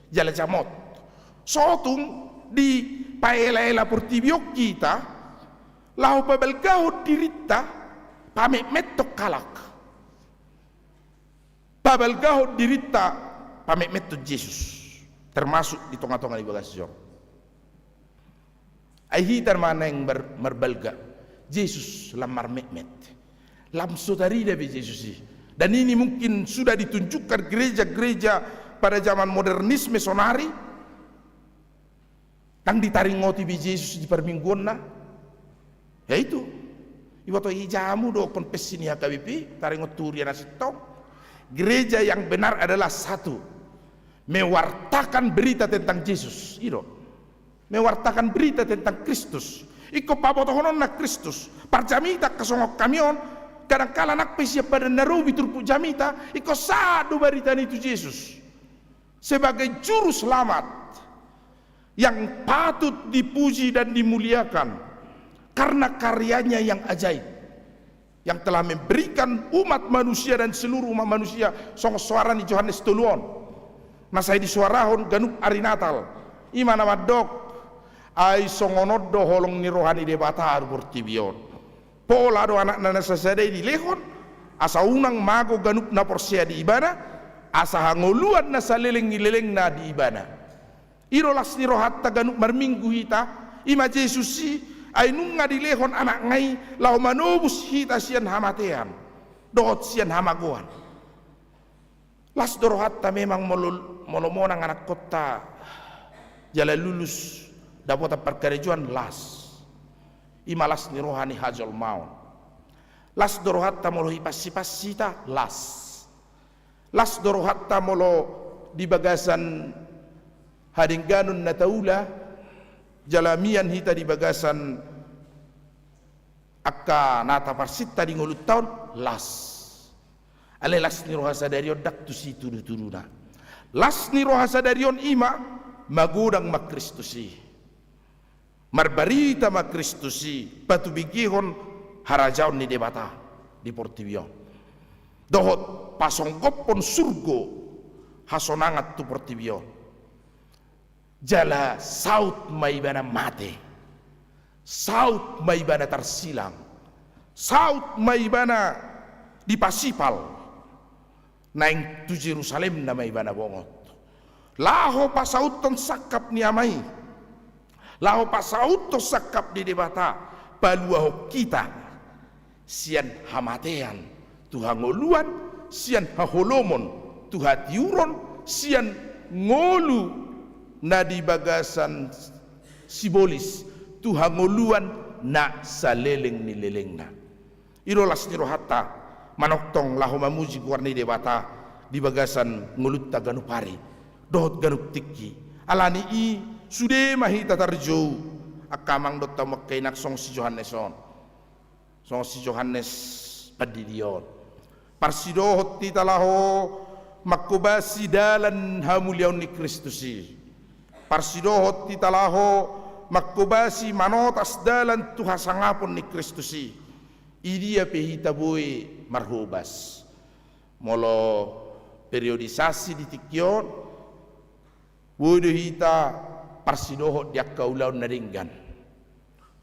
jala jamot sotung di paela-ela portibiok kita lau pabelgao dirita pame metok kalak pabelgao dirita pame metok Yesus termasuk di tengah-tengah di bagasio ai hitar mana yang merbalga Yesus lamar mekmet lam sotari dari Yesus dan ini mungkin sudah ditunjukkan gereja-gereja pada zaman modernisme sonari yang ditaringoti bi Yesus di permingguan na yaitu iwato hijamu do konfesi ni HKBP taringot turian asitong gereja yang benar adalah satu mewartakan berita tentang Yesus itu mewartakan berita tentang Kristus. Iko pabotohonon na Kristus. Parjamita kasongok kamion, kadangkala nakpesya pada narubi turpu jamita, iko sadu berita itu Yesus sebagai juru selamat yang patut dipuji dan dimuliakan karena karyanya yang ajaib, yang telah memberikan umat manusia dan seluruh umat manusia song suara ni Yohanes tuluon nasai di suarahon ganup ari Natal imana madok ay songonod do holong ni rohani debata arbortibion pola do anak nana sasadai di lehon asa unang mago ganup na porsia di ibana asa hangoluan na saleleng nileleng na di ibana irolas ni rohat ganup marminggu hita ima Yesus si ay nunga di lehon anak ngai lau manobus hita sian hamatean dohot sian hamagoan las dorohatta memang molomonang anak kota jala lulus dapota perkerejuan las imalas ni rohani hajol maun las dorohatta molo hipasi-pasita las dorohatta molo di bagasan hadingganun na taula jalamian hita di bagasan akka nata parsita di ngulut tahun las alelas ni roha sadarion dak tu si tudu-tuduna las ni roha sadarion ima magudang makristusi marbarita makristusi patu bigihon harajaon ni debata di Portibion dohot pasongkopon surgo hasonangat tu Portibion jala saut maibana mate saut maibana tersilang saut maibana di Pasipal naing tu Jerusalem na maibana bongot laho pasauton sakap ni amai laho pasauton sakap di debata paluaho kita sian hamatean tuhangoluan sian haholomon tuhatiuron sian ngolu na di bagasan sibolis tuhangoluan na saleleng ni leleng na irolas ni rohata manoktong laho mamuji warni debata di bagasan ngulut ganupari dohot ganup tikki alani i sude mahita tarjo akamang dotta makkainak song si Johanneson song si Johannes padidion parsidohot titalaho makubasi dalan hamuliaun ni Kristusi parsidohot titalaho makubasi manotas dalan tuhasangapon ni Kristusi idia pehita boy marhubas molo periodisasi di tikyon bodo hita parsidohot diak kaulaun naringgan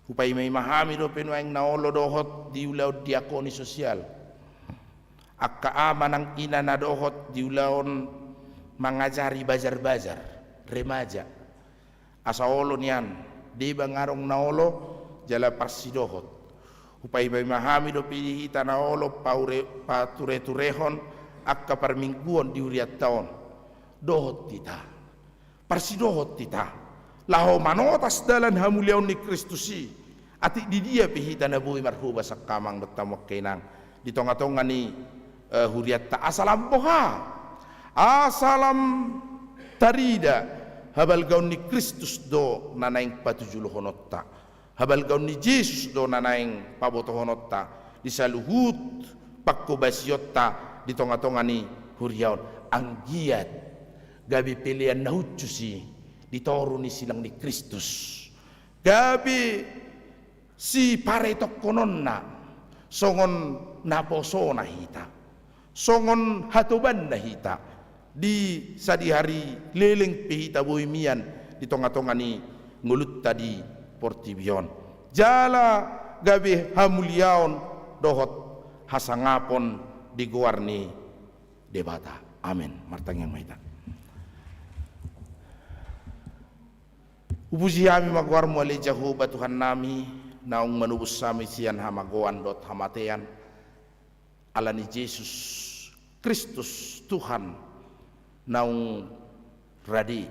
hupai may mahami do penuang naolo dohot di ulaw diakoni sosial akka ama ng ina na dohot di ulaon mangajari bazar-bazar remaja asaolo niyan di bangarong naolo jala parsidohot upay may mahami do pilihita naolo pature-turehon akka parmingguon di uriat taon dohot tita parsidohot tita laho manotas dalan hamuliaon ni Kristusi ati di dia pihita na buhi marhuba sa kamang dotamok kainang di tonga-tonga ni huriat ta asalam boha asalam tarida habal gaun ni Kristus do nanaing patujuluhonotta habal gaun ni Jesus do nanaing pabotohonotta di saluhut pakkubasyotta di tonga-tonga ni huriaon ang giat gabi pilihan na hutsusi ditoro ni silang ni Kristus gabi si paretok konon na songon naposo na hita songon hatuban na hita di sadihari leleng pihita bohemian di tonga-tonga ni ngulut tadi Portibion jala gabi hamuliaon dohot hasangapon di guarni debata amin martang yang mahita upuji kami magwar mo ali Jehovah Tuhan nami naung manubus sami sian hamagoan dot hamatean ala ni Yesus Kristus Tuhan naung radi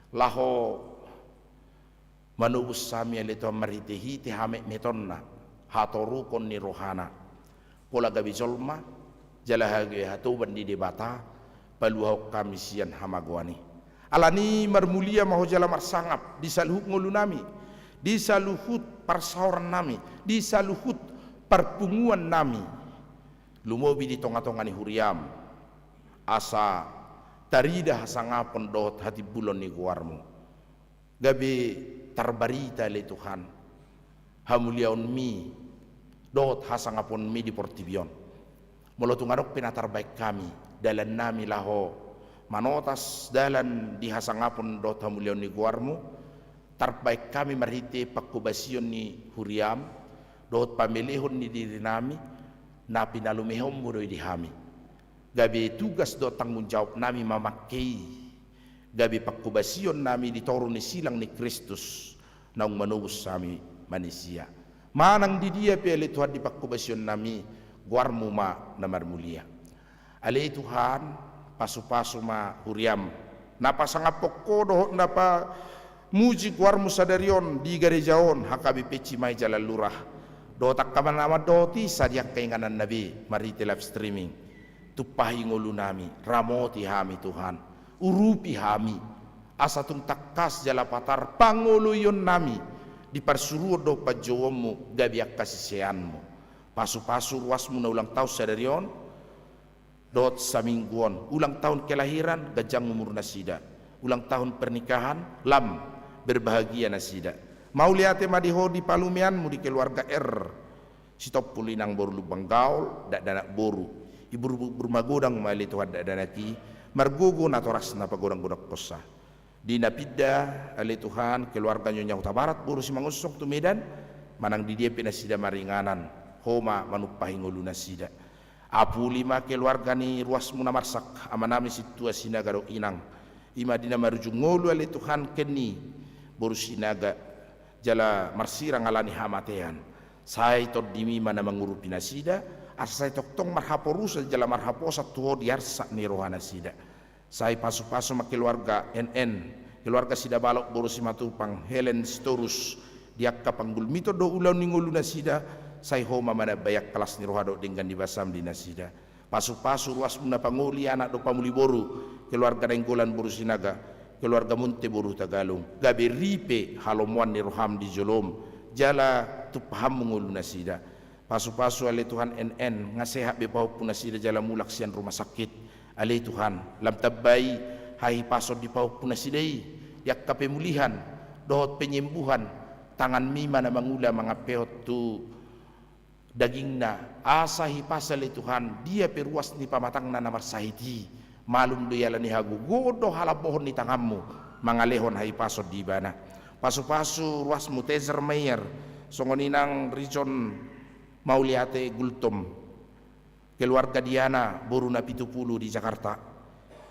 laho manubus sami alito maritehi te hame metonna hatorukon ni rohana pola gabi jolma jalahage hatuban di debata paluhok kami sian hamagoani alani marmulia maho jala marsangap di saluhut ngolu nami, di saluhut parsauran nami, di saluhut perpunguan nami. Lumobi di tonga-tonga ni huriam asa tarida hasangapon dot hati bulon ni guarmu. Gabi tarbarita le Tuhan hamuliaun mi dot hasangapon mi di portibion. Molo tunganok pinatar baik kami dalan nami laho manotas dalan di hasangapon dot hamuliaun ni guarmu. Tarbaik kami marhite pakubasion ni huriam dot pamilihon ni diri nami na pinalumihom mo di hami. Gabi tugas do tanggung jawab nami mamakai, gabi pakubasion nami ditoro ni silang ni Kristus naung manubus sami manusia. Manang di dia pele Tuhan di pakubasion nami guarmu ma namar mulia. Ale Tuhan pasu-pasu ma huriam napa sangapok ko doh napa muji guarmu sadarion di garejaon hakabi peci mai jalan lurah. Dotak kaman nama doti sadiak keinganan Nabi mari live streaming tupahi ngolu nami ramoti hami Tuhan urupi hami asatung takas jala patar pangoluyon nami di parsuruo do pajowomu gabiak kasisianmu pasu-pasu ruasmu na ulang tahun sadarion dot samingguan ulang tahun kelahiran gajang umur nasida ulang tahun pernikahan lam berbahagia nasida mau lihat madiho di palumianmu di keluarga sitop pulinang boru lubang gaul dak danak boru ibu bermagodang mali Tuhan dak danaki margogo natoras na pagodang-godang kosa di napida ali Tuhan keluarga nyonya Huta Barat boru si mangusok tu Medan manang di dia pinasida maringanan homa manupahi ngulu nasida apu lima keluarga ni ruas munamarsak amanami situasi nagaro inang ima dina marujung ngolu ali Tuhan keni boru sinaga jala marsirang alani hamatean sai tod dimi mana mengurupi nasida asai toktong marhaporusa jala marhaposa tuho diarsa ni rohana sida sai pasu-pasu ma keluarga NN keluarga sida balok borusi matupang Helen Storus diakka panggul mito do ulau ningulu nasida sai homa mana bayak kelas ni rohado dengan dibasam di nasida pasu-pasu ruas muna panguli anak do pamuli boru keluarga renggolan borusi naga keluarga munte boru Tagalong gabi ripe halomuan ni roham di jolom jala tu paham mengulu nasida pasu-pasu ale Tuhan NN ngasehat bepau pun nasida jala mulak sian rumah sakit ale Tuhan lam tabai hai pasod di pau pun nasidai yak pemulihan dohot penyembuhan tangan mima na mangula mga peot tu dagingna asahi pasal Tuhan dia peruas ni pamatang na namar sahiti malum do yala ni hagu godo halabohon ni tangammu mangalehon hai pasod di bana pasu-pasu ruas mutezer mayer songoninang region Mauliate Gultom keluarga Diana boru na 70 di Jakarta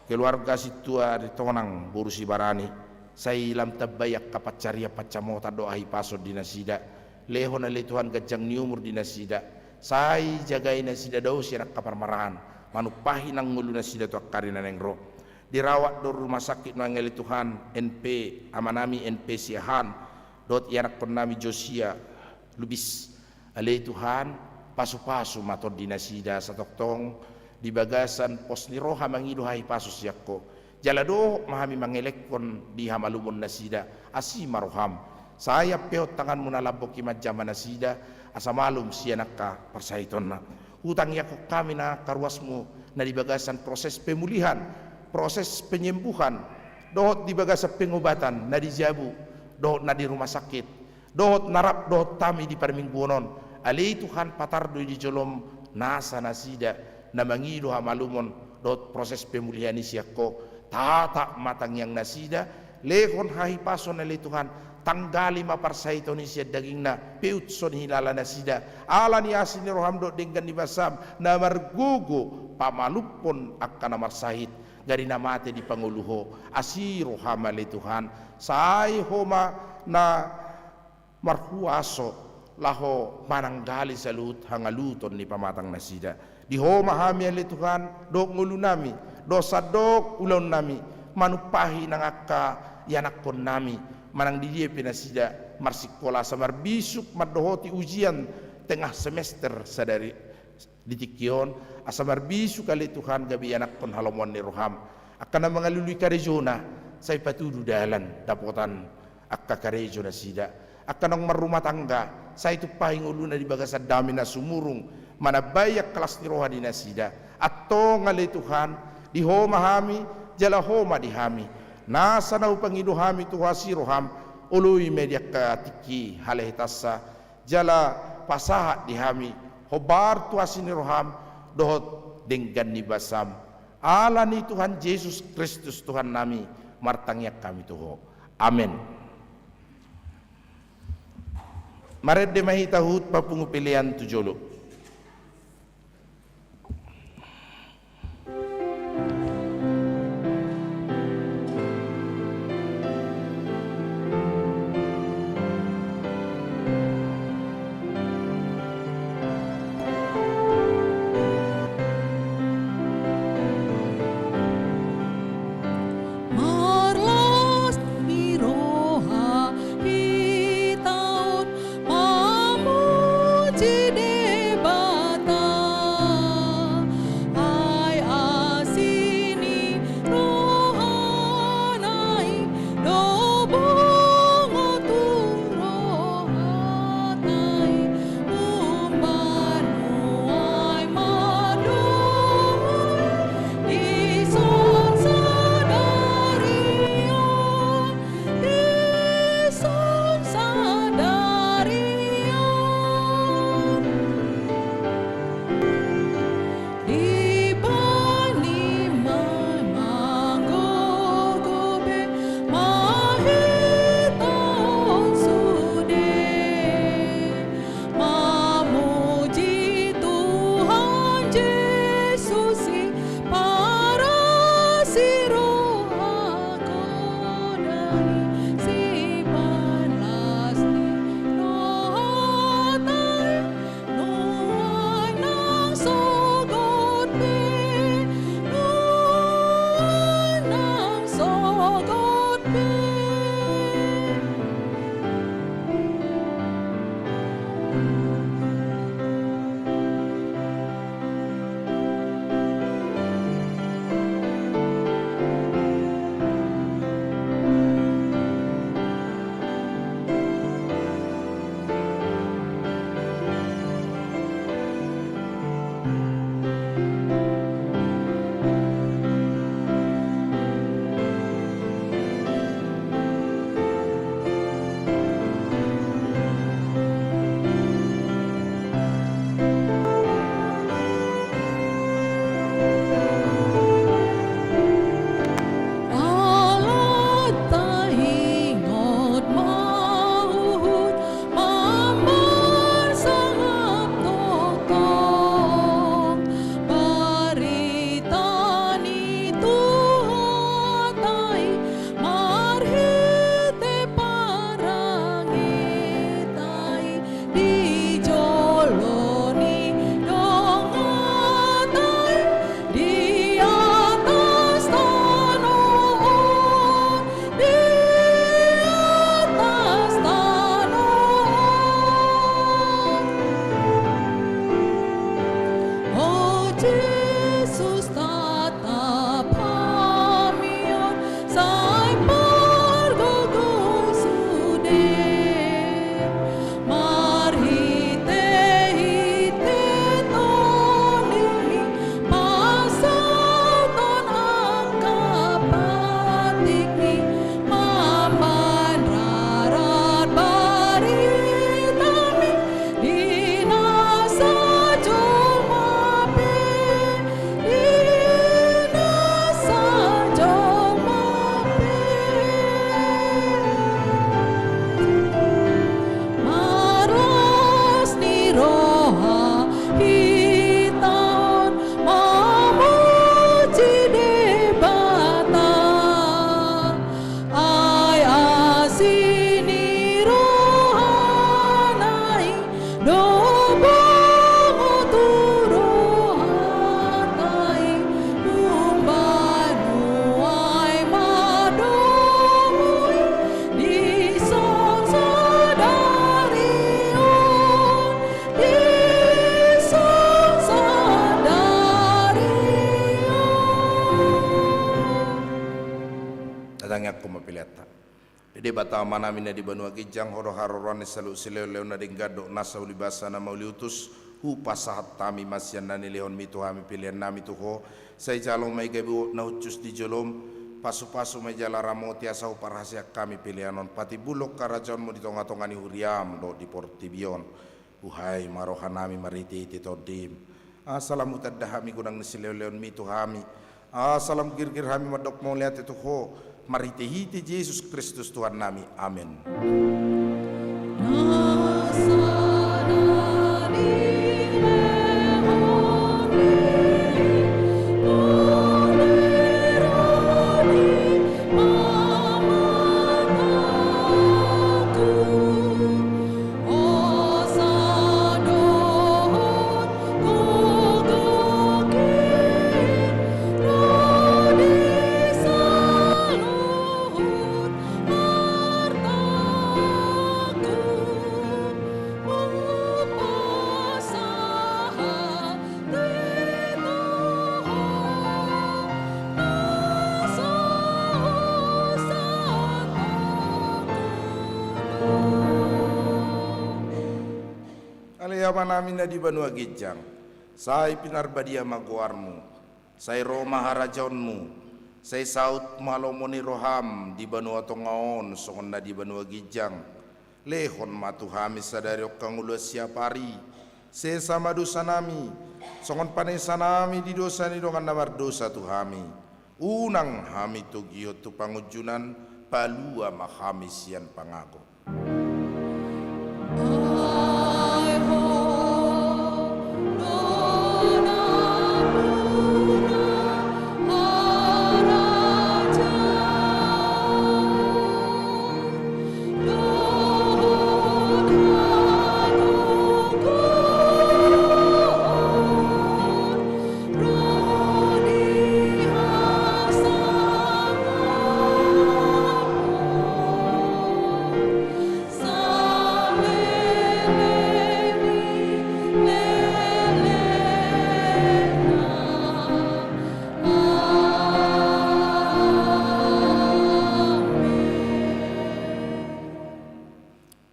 keluarga situa di Tonang boru si Barani sai lam tabayak kapat caria pacamota doa hai pasod di nasida lehon ale Tuhan gajang ni umur di nasida sai jagai nasida dau sirak kapar marahan manupahi nang ngulu nasida tu akarina nengro dirawat do rumah sakit nangeli Tuhan NP amanami NP Siahan dot yanak nami Josia Lubis ale Tuhan pasu-pasu matod di nasida satoktong di bagasan pos ni roha mangido hai pasu siakko jalado mahami mangelekon di hamalumon nasida asi maroham saya peot tangan munalabo kimat zaman nasida asa malum sianaka persaiton na hutang yakok kami na karwasmu na di bagasan proses pemulihan proses penyembuhan dohot di bagasan pengobatan na di jabu dohot na di rumah sakit dohot narap dohot tami di parmingguonon ali Tuhan patardo di jolom nasa nasida na mangido hamalumon dohot proses pemulihan isiakko tata matang yang nasida lehon hahi pason ali Tuhan tanggali maparsai Indonesia daging na peutson hilala nasida ala ni asin roham do dengan dibasam na margugo pamalupon akan namar sahid dari namate di panguluho asiro hamale Tuhan sai homa na marhuaso laho mananggali salut hangaluton ni pamatang nasida di homa hami ale Tuhan do ngulu nami dosa dok ulon nami manupahi nangaka yanakon nami manang di dia pinasida marsikola samar bisuk madohoti ujian tengah semester sadari ditikion asamar bisuk kali Tuhan gabi anak pun halomon ni roham akan mengalului karejona sai patudu dalan dapotan akka karejo na sida akka nang marumah tangga sai tu paing uluna di bagasa dami na sumurung mana bayak kelas ni rohani na sida atto ngale Tuhan di homa hami jala homa di hami nasa na upangidu hami tu hasi roham ului media katiki haleh tassa jala pasahat di hami hobar tu asini roham dohot denggan ni basam ala ni Tuhan Yesus Kristus Tuhan nami martangyak kami tuho amin. Maret de mahita hut papungu pilihan tujolo. Marlas miroha hitaun mamuji de nadangyak ko mapilata. Dede bata manami na di Banua Gijang horo haroran salu sileo leo na dinggado nasa ulibasa na mauliutus hupa sahat tami masyan na nilihon mito hami pilihan nami tuho sa ijalong may gabi na ucus di jolom pasu-pasu may jala ramoti asaw parahasya kami pilihanon pati bulok karajon mo dito nga tongani huriam do di Portibion uhay marohan nami mariti iti todim asalam utadahami gunang nisileo-leon mito hami asalam girgir hami madok mo lihat ito ho maritihiti Jesus Kristus Tuhan nami amin. Alayaman namin na di Banua Gijang, say pinarbadia maguarmu, say Roma harajonmu, say saut malomo ni Roham di Banua Tongaon, songon na di Banua Gijang, lehon matuhami sadariok kang ulo siapari, say sama dosa nami, songon panesa nami di dosa ni dongan namar dosa tuhami, unang hami tugiyo tu pangujunan, palua mahami sian pangago.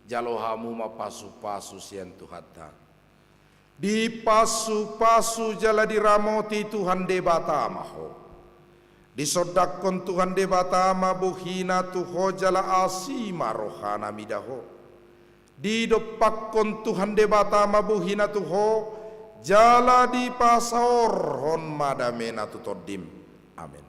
Jalohamu mapasu-pasu sian Tuhata. Di pasu-pasu jala diramoti Tuhan debata maho. Disodakon Tuhan debata mabuhina tuho jala asima rohana midaho. Di dopakon Tuhan debata mabuhina tuho jala di pasaor hon madamena tutodim. Amin.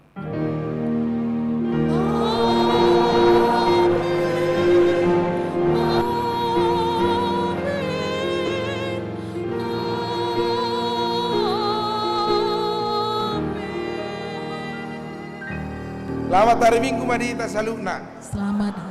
Selamat hari Minggu Madita Salukna. Selamat